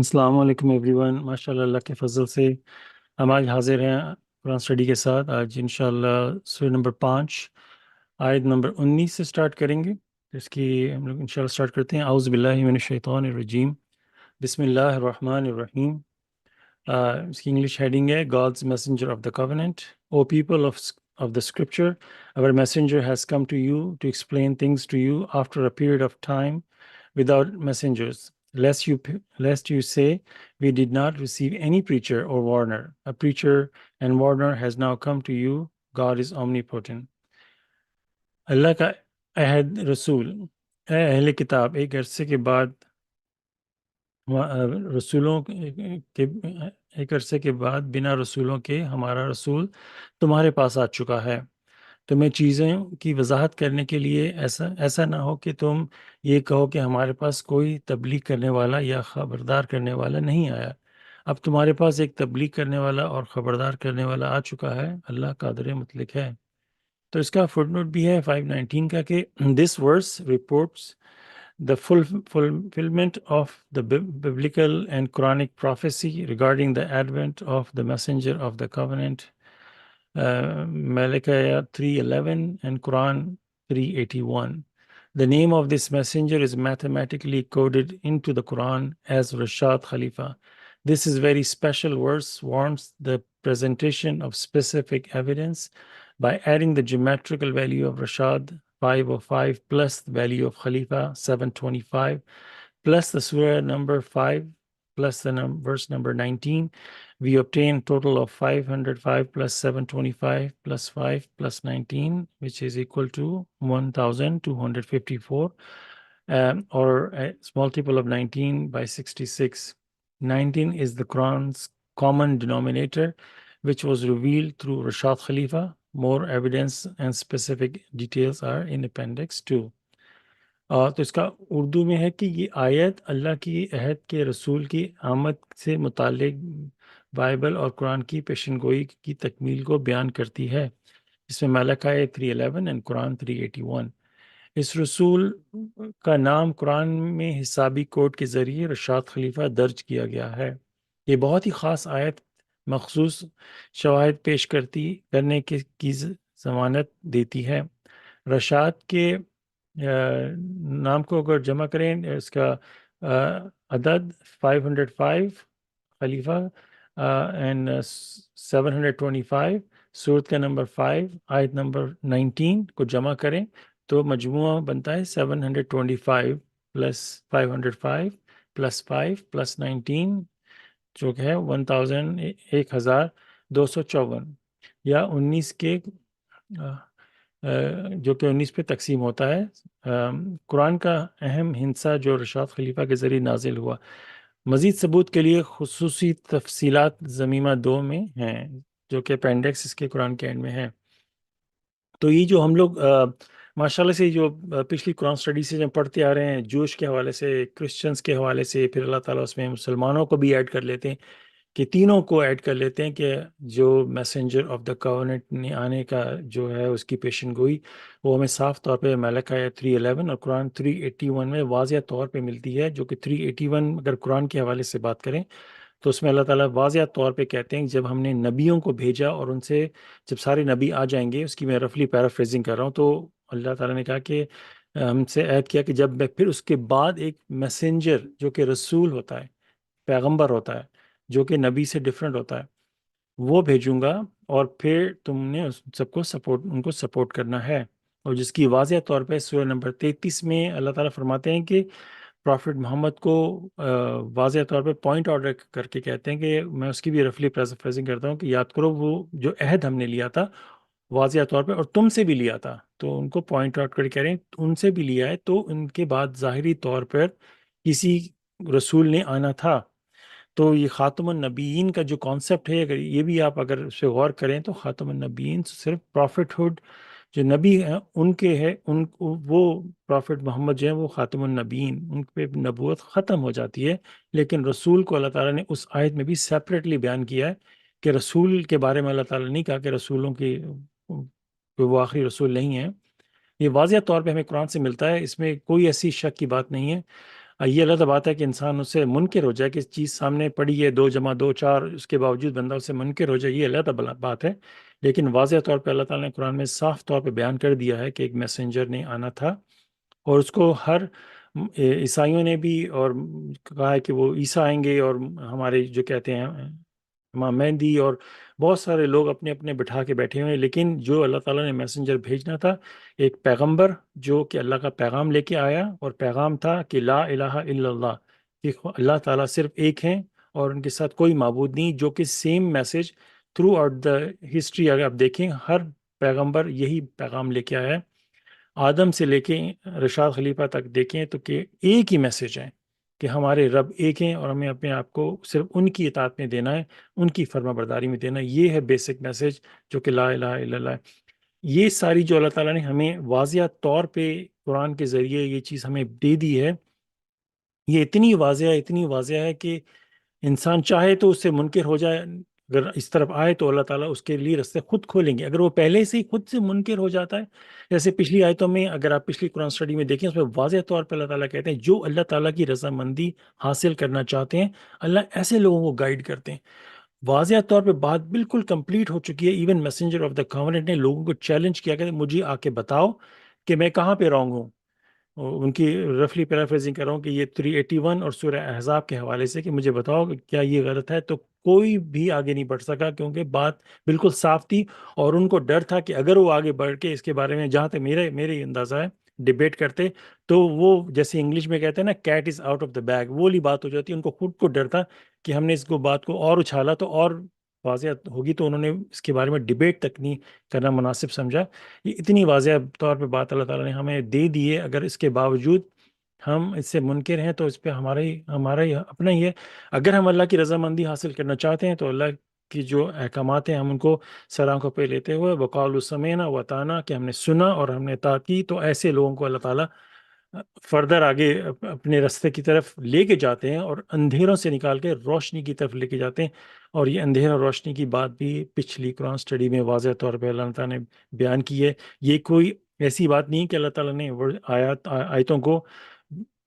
السلام علیکم every one, ماشاء اللہ اللہ کے فضل سے ہم آج حاضر ہیں قرآن اسٹڈی کے ساتھ۔ آج انشاءاللہ سورہ نمبر 5 آیت نمبر 19 سے سٹارٹ کریں گے۔ اس کی ہم لوگ انشاءاللہ سٹارٹ کرتے ہیں۔ اعوذ باللہ من الشیطان الرجیم، بسم اللہ الرحمن الرحیم۔ اس کی انگلش ہیڈنگ ہے God's messenger of the covenant. O people of the scripture, our messenger has come to you to explain things to you after a period of time without messengers, lest you say, we did not receive any preacher or warner. A preacher and warner has now come to you. God is omnipotent. اللہ کا عہد رسول، اے اہل کتاب، ایک عرصے کے بعد رسولوں کے ایک عرصے کے بعد بنا رسولوں کے ہمارا رسول تمہارے پاس آ چکا ہے۔ تمہیں چیزوں کی وضاحت کرنے کے لیے ایسا نہ ہو کہ تم یہ کہو کہ ہمارے پاس کوئی تبلیغ کرنے والا یا خبردار کرنے والا نہیں آیا۔ اب تمہارے پاس ایک تبلیغ کرنے والا اور خبردار کرنے والا آ چکا ہے، اللہ قادر مطلق ہے۔ تو اس کا فٹ نوٹ بھی ہے 519 کا کہ دس ورس reports the fulfillment of the biblical and Quranic prophecy regarding the advent of the messenger of the covenant, Malachi 3:11 and Quran 3:81. The name of this messenger is mathematically coded into the Quran as Rashad Khalifa. This is very special verse warrants the presentation of specific evidence by adding the geometrical value of Rashad 505 plus the value of Khalifa 725 plus the surah number 5 plus the verse number 19. We obtain total of 505 plus 725 plus 5 plus 19, which is equal to 1254, or a multiple of 19 by 66. 19 is the Quran's common denominator, which was revealed through Rashad Khalifa. More evidence and specific details are in Appendix 2. تو اس کا اردو میں ہے کہ یہ آیت اللہ کی عہد کے رسول کی آمد سے متعلق بائبل اور قرآن کی پیشن گوئی کی تکمیل کو بیان کرتی ہے، جس میں ملکی 3:11 اور قرآن 3:81۔ اس رسول کا نام قرآن میں حسابی کوڈ کے ذریعے رشاد خلیفہ درج کیا گیا ہے۔ یہ بہت ہی خاص آیت مخصوص شواہد پیش کرنے کی ضمانت دیتی ہے۔ رشاد کے نام کو اگر جمع کریں، اس کا عدد 505 خلیفہ اینڈ 725، سورت کا نمبر 5، آیت نمبر 19 کو جمع کریں تو مجموعہ بنتا ہے 725 پلس 505 پلس 5 پلس 19، جو کہ ہے 1254 یا 19 کے جو کہ 19 پہ تقسیم ہوتا ہے۔ قرآن کا اہم ہندسہ جو رشاد خلیفہ کے ذریعے نازل ہوا۔ مزید ثبوت کے لیے خصوصی تفصیلات ضمیمہ 2 میں ہیں، جو کہ اپینڈکس اس کے قرآن کے اینڈ میں ہے۔ تو یہ جو ہم لوگ ماشاءاللہ سے جو پچھلی قرآن سٹڈی سے جو پڑھتے آ رہے ہیں، جوش کے حوالے سے، کرسچنز کے حوالے سے، پھر اللہ تعالیٰ اس میں مسلمانوں کو بھی ایڈ کر لیتے ہیں، کہ تینوں کو ایڈ کر لیتے ہیں کہ جو میسنجر آف دا کاوننٹ نے آنے کا جو ہے اس کی پیشن گوئی، وہ ہمیں صاف طور پہ ملکی 3:11 اور قرآن 3:81 میں واضح طور پہ ملتی ہے، جو کہ 3:81 اگر قرآن کے حوالے سے بات کریں تو اس میں اللہ تعالیٰ واضح طور پہ کہتے ہیں کہ جب ہم نے نبیوں کو بھیجا اور ان سے جب سارے نبی آ جائیں گے، اس کی میں رفلی پیرافریزنگ کر رہا ہوں، تو اللہ تعالیٰ نے کہا کہ ہم سے عہد کیا کہ جب میں پھر اس کے بعد ایک میسنجر جو کہ رسول ہوتا ہے، پیغمبر ہوتا ہے، جو کہ نبی سے ڈیفرنٹ ہوتا ہے، وہ بھیجوں گا، اور پھر تم نے ان کو سپورٹ کرنا ہے۔ اور جس کی واضح طور پہ سورہ نمبر 33 میں اللہ تعالیٰ فرماتے ہیں کہ پرافٹ محمد کو واضح طور پہ پوائنٹ آؤٹ کر کے کہتے ہیں کہ میں اس کی بھی رفلی پریزنگ کرتا ہوں کہ یاد کرو وہ جو عہد ہم نے لیا تھا واضح طور پہ، اور تم سے بھی لیا تھا، تو ان کو پوائنٹ آؤٹ کر کے کہہ رہے ہیں ان سے بھی لیا ہے، تو ان کے بعد ظاہری طور پر کسی رسول نے آنا تھا۔ تو یہ خاتم النبیین کا جو کانسیپٹ ہے، اگر یہ بھی آپ اگر اس پہ غور کریں تو خاتم النبیین صرف پروفٹ ہوڈ جو نبی ہیں ان کے ہے، وہ پروفٹ محمد جو ہیں وہ خاتم النبیین، ان پہ نبوت ختم ہو جاتی ہے، لیکن رسول کو اللہ تعالیٰ نے اس آیت میں بھی سیپریٹلی بیان کیا ہے کہ رسول کے بارے میں اللہ تعالیٰ نے نہیں کہا کہ رسولوں کی وہ آخری رسول نہیں ہیں۔ یہ واضح طور پہ ہمیں قرآن سے ملتا ہے، اس میں کوئی ایسی شک کی بات نہیں ہے۔ یہ اللہ بات ہے کہ انسان اس سے منکر ہو جائے کہ اس چیز سامنے پڑی ہے 2 + 2 = 4، اس کے باوجود بندہ اس سے منکر ہو جائے، یہ اللہ تعالیٰ بات ہے۔ لیکن واضح طور پہ اللہ تعالیٰ نے قرآن میں صاف طور پہ بیان کر دیا ہے کہ ایک میسنجر نے آنا تھا، اور اس کو ہر عیسائیوں نے بھی اور کہا ہے کہ وہ عیسیٰ آئیں گے، اور ہمارے جو کہتے ہیں امام مہدی، اور بہت سارے لوگ اپنے اپنے بٹھا کے بیٹھے ہوئے ہیں، لیکن جو اللہ تعالیٰ نے میسنجر بھیجنا تھا، ایک پیغمبر جو کہ اللہ کا پیغام لے کے آیا، اور پیغام تھا کہ لا الہ الا اللہ، کہ اللہ تعالیٰ صرف ایک ہیں اور ان کے ساتھ کوئی معبود نہیں، جو کہ same message through out the history اگر آپ دیکھیں ہر پیغمبر یہی پیغام لے کے آیا ہے، آدم سے لے کے رشاد خلیفہ تک دیکھیں تو کہ ایک ہی میسج ہے کہ ہمارے رب ایک ہیں، اور ہمیں اپنے آپ کو صرف ان کی اطاعت میں دینا ہے، ان کی فرما برداری میں دینا ہے۔ یہ ہے بیسک میسج جو کہ لا الہ الا اللہ ہے۔ یہ ساری جو اللہ تعالیٰ نے ہمیں واضح طور پہ قرآن کے ذریعے یہ چیز ہمیں دے دی ہے، یہ اتنی واضح ہے کہ انسان چاہے تو اس سے منکر ہو جائے، اگر اس طرف آئے تو اللہ تعالیٰ اس کے لیے رستے خود کھولیں گے۔ اگر وہ پہلے سے ہی خود سے منکر ہو جاتا ہے، جیسے پچھلی آیتوں میں اگر آپ پچھلی قرآن اسٹڈی میں دیکھیں، اس میں واضح طور پہ اللہ تعالیٰ کہتے ہیں جو اللہ تعالیٰ کی رضامندی حاصل کرنا چاہتے ہیں، اللہ ایسے لوگوں کو گائیڈ کرتے ہیں۔ واضح طور پہ بات بالکل کمپلیٹ ہو چکی ہے، even messenger of the covenant نے لوگوں کو چیلنج کیا کہ مجھے آ کے بتاؤ کہ میں کہاں پہ رانگ ہوں۔ ان کی رفلی پیرافریزنگ کر رہا ہوں کہ یہ 381 اور سورہ احزاب کے حوالے سے کہ مجھے بتاؤ کہ کیا یہ غلط ہے، تو کوئی بھی آگے نہیں بڑھ سکا، کیونکہ بات بالکل صاف تھی، اور ان کو ڈر تھا کہ اگر وہ آگے بڑھ کے اس کے بارے میں، جہاں تک میرے اندازہ ہے، ڈبیٹ کرتے تو وہ جیسے انگلش میں کہتے ہیں نا cat is out of the bag, وہ والی بات ہو جاتی۔ ان کو خود کو ڈر تھا کہ ہم نے اس کو بات کو اور اچھالا تو اور واضح ہوگی، تو انہوں نے اس کے بارے میں ڈبیٹ تک نہیں کرنا مناسب سمجھا۔ یہ اتنی واضح طور پہ بات اللہ تعالیٰ نے ہمیں دے دی ہے، اگر اس کے باوجود ہم اس سے منکر ہیں تو اس پہ ہمارا ہی اپنا ہی ہے۔ اگر ہم اللہ کی رضامندی حاصل کرنا چاہتے ہیں تو اللہ کی جو احکامات ہیں ہم ان کو سر آنکھوں پہ لیتے ہوئے وقالوا سمعنا واطعنا، کہ ہم نے سنا اور ہم نے اطاعت کی، تو ایسے لوگوں کو اللہ تعالیٰ فردر آگے اپنے راستے کی طرف لے کے جاتے ہیں، اور اندھیروں سے نکال کے روشنی کی طرف لے کے جاتے ہیں۔ اور یہ اندھیرا اور روشنی کی بات بھی پچھلی قرآن اسٹڈی میں واضح طور پہ اللہ تعالیٰ نے بیان کی ہے۔ یہ کوئی ایسی بات نہیں کہ اللہ تعالیٰ نے آیتوں کو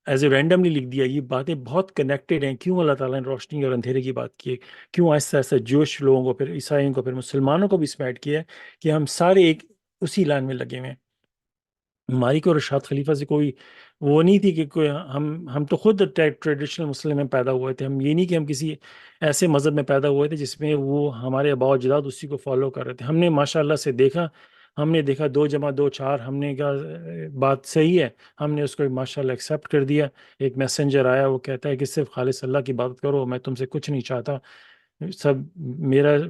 ایز اے رینڈملی لکھ دیا، یہ باتیں بہت کنیکٹڈ ہیں۔ کیوں اللہ تعالیٰ نے روشنی اور اندھیرے کی بات کی ہے، کیوں آہستہ آہستہ جوش لوگوں کو، پھر عیسائیوں کو، پھر مسلمانوں کو بھی اس میں ایڈ کیا ہے کہ ہم سارے ایک اسی لائن میں لگے ہوئے ہیں۔ ہماری کو رشاد خلیفہ سے کوئی وہ نہیں تھی کہ کوئی ہم تو خود ٹریڈیشنل مسلم میں پیدا ہوئے تھے، ہم یہ نہیں کہ ہم کسی ایسے مذہب میں پیدا ہوئے تھے جس میں وہ ہمارے آباء و اجداد اسی کو فالو کر رہے تھے۔ ہم نے ماشاءاللہ سے دیکھا، ہم نے دیکھا 2 + 2 = 4، ہم نے کہا بات صحیح ہے، ہم نے اس کو ماشاءاللہ ایکسیپٹ کر دیا۔ ایک میسنجر آیا، وہ کہتا ہے کہ صرف خالص اللہ کی عبادت کرو، میں تم سے کچھ نہیں چاہتا، سب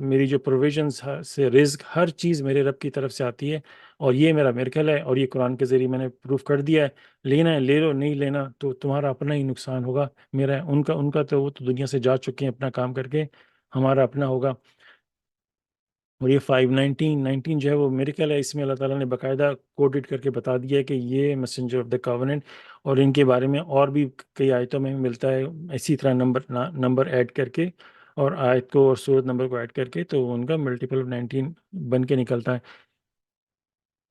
میری جو پروویژنس سے رزق ہر چیز میرے رب کی طرف سے آتی ہے، اور یہ میرا میرکل ہے، اور یہ قرآن کے ذریعے میں نے پروف کر دیا ہے۔ لینا ہے لے لو، نہیں لینا تو تمہارا اپنا ہی نقصان ہوگا، میرا ان کا تو وہ تو دنیا سے جا چکے ہیں اپنا کام کر کے، ہمارا اپنا ہوگا۔ اور یہ 5:19 جو ہے وہ میرکل ہے، اس میں اللہ تعالیٰ نے باقاعدہ کوڈڈ کر کے بتا دیا ہے کہ یہ میسنجر آف دا کاوننٹ، اور ان کے بارے میں اور بھی کئی آیتوں میں ملتا ہے اسی طرح نمبر ایڈ کر کے، اور آیت کو اور سورت نمبر کو ایڈ کر کے، تو ان کا ملٹیپل آف 19 بن کے نکلتا ہے۔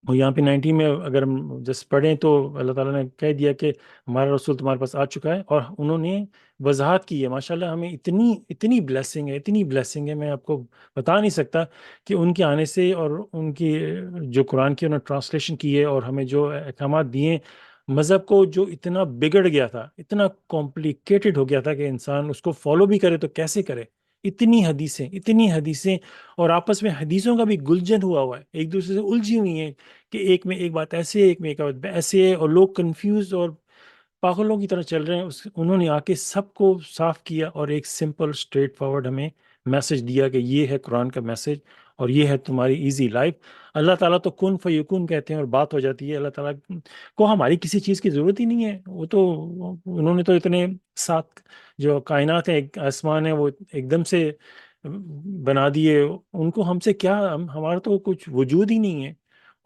اور یہاں پہ 19 میں اگر ہم جس پڑھیں تو اللہ تعالیٰ نے کہہ دیا کہ ہمارا رسول تمہارے پاس آ چکا ہے، اور انہوں نے وضاحت کی ہے۔ ماشاءاللہ ہمیں اتنی بلیسنگ ہے، میں آپ کو بتا نہیں سکتا کہ ان کے آنے سے، اور ان کی جو قرآن کی انہوں نے ٹرانسلیشن کی ہے اور ہمیں جو احکامات دیے، مذہب کو جو اتنا بگڑ گیا تھا، اتنا کمپلیکیٹڈ ہو گیا تھا کہ انسان اس کو فالو بھی کرے تو کیسے کرے، اتنی حدیثیں اور آپس میں حدیثوں کا بھی گلجن ہوا ہے، ایک دوسرے سے الجھی ہوئی ہیں، کہ ایک میں ایک بات ایسے ہے، ایک میں ایک بات ایسے ہے، اور لوگ کنفیوز اور پاگلوں کی طرح چل رہے ہیں۔ انہوں نے آ کے سب کو صاف کیا، اور ایک سمپل اسٹریٹ فارورڈ ہمیں میسج دیا کہ یہ ہے قرآن کا میسج، اور یہ ہے تمہاری ایزی لائف۔ اللہ تعالیٰ تو کن فیکون کہتے ہیں اور بات ہو جاتی ہے۔ اللہ تعالیٰ کو ہماری کسی چیز کی ضرورت ہی نہیں ہے، وہ تو انہوں نے تو اتنے سات جو کائنات ہیں، ایک آسمان ہے، وہ ایک دم سے بنا دیے، ان کو ہم سے کیا، ہمارا تو کچھ وجود ہی نہیں ہے،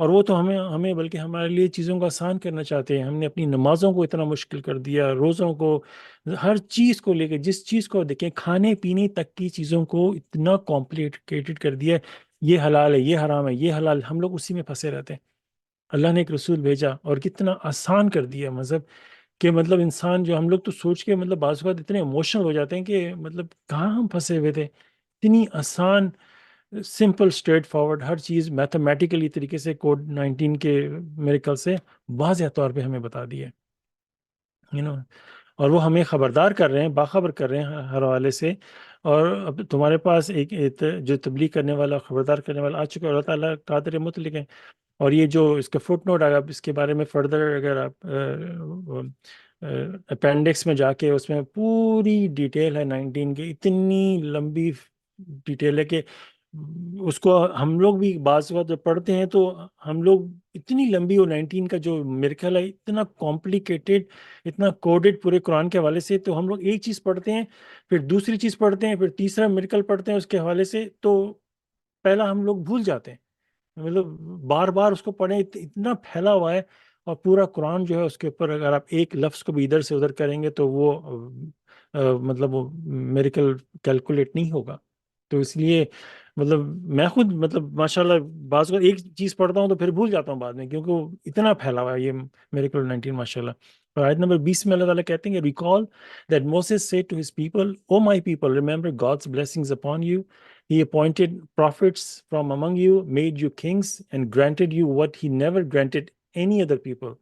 اور وہ تو ہمیں بلکہ ہمارے لیے چیزوں کو آسان کرنا چاہتے ہیں۔ ہم نے اپنی نمازوں کو اتنا مشکل کر دیا، روزوں کو، ہر چیز کو لے کے، جس چیز کو دیکھیں کھانے پینے تک کی چیزوں کو اتنا کمپلیکیٹڈ کر دیا ہے۔ یہ حلال ہے، یہ حرام ہے، یہ حلال، ہم لوگ اسی میں پھنسے رہتے ہیں۔ اللہ نے ایک رسول بھیجا اور کتنا آسان کر دیا مذہب، کہ مطلب انسان جو ہم لوگ تو سوچ کے مطلب بعض اوقات اتنے ایموشنل ہو جاتے ہیں کہ مطلب کہاں ہم پھنسے ہوئے تھے. اتنی آسان سمپل اسٹریٹ فارورڈ ہر چیز میتھمیٹیکلی طریقے سے کووڈ-19 کے میریکل سے واضح طور پہ ہمیں بتا دی ہے. اور وہ ہمیں خبردار کر رہے ہیں، باخبر کر رہے ہیں ہر حوالے سے. اور اب تمہارے پاس ایک جو تبلیغ کرنے والا، خبردار کرنے والا آ چکا ہے، اللہ تعالیٰ قادر مطلق ہے. اور یہ جو اس کا فٹ نوٹ آگا، اس کے بارے میں فردر اگر آپ اپینڈکس میں جا کے، اس میں پوری ڈیٹیل ہے 19 کی. اتنی لمبی ڈیٹیل ہے کہ اس کو ہم لوگ بھی بعض وقت جب پڑھتے ہیں تو ہم لوگ اتنی لمبی، وہ 19 کا جو میرکل ہے اتنا کمپلیکیٹڈ، اتنا کوڈڈ پورے قرآن کے حوالے سے. تو ہم لوگ ایک چیز پڑھتے ہیں، پھر دوسری چیز پڑھتے ہیں، پھر تیسرا میرکل پڑھتے ہیں اس کے حوالے سے، تو پہلا ہم لوگ بھول جاتے ہیں. مطلب بار بار اس کو پڑھیں، اتنا پھیلا ہوا ہے. اور پورا قرآن جو ہے اس کے اوپر اگر آپ ایک لفظ کو بھی ادھر سے ادھر کریں گے تو وہ مطلب وہ میریکل کیلکولیٹ نہیں ہوگا. تو اس لیے مطلب میں خود مطلب ماشاءاللہ بعض کو ایک چیز پڑھتا ہوں تو پھر بھول جاتا ہوں بعد میں، کیونکہ وہ اتنا پھیلا ہوا ہے یہ میریکل 19 ماشاءاللہ. اور آیت نمبر 20 میں اللہ تعالیٰ کہتے ہیں کہ recall that Moses said to his people, O my people, remember God's blessings upon you. He appointed prophets from among you, made you kings, and granted you what he never granted any other people.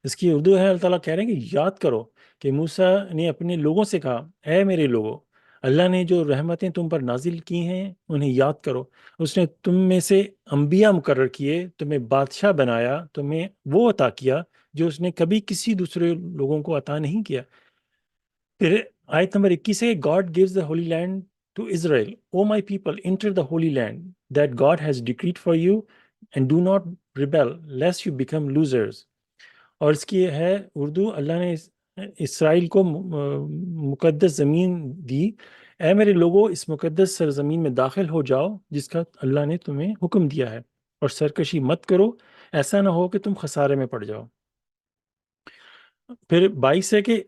اس کی اردو ہے، اللہ تعالیٰ کہہ رہے ہیں کہ یاد کرو کہ موسیٰ نے اپنے لوگوں سے کہا، اے میرے لوگوں، اللہ نے جو رحمتیں تم پر نازل کی ہیں انہیں یاد کرو. اس نے تم میں سے انبیاء مقرر کیے، تمہیں بادشاہ بنایا، تمہیں وہ عطا کیا جو اس نے کبھی کسی دوسرے لوگوں کو عطا نہیں کیا. پھر آیت نمبر 21 ہے، God gives the holy land to Israel. O my people, enter the holy land that God has decreed for you, and do not rebel, lest you become losers. اور اس کی ہے اردو، اللہ نے اسرائیل کو مقدس زمین دی. اے میرے لوگوں، اس مقدس سرزمین میں داخل ہو جاؤ جس کا اللہ نے تمہیں حکم دیا ہے، اور سرکشی مت کرو، ایسا نہ ہو کہ تم خسارے میں پڑ جاؤ. پھر 22 ہے کہ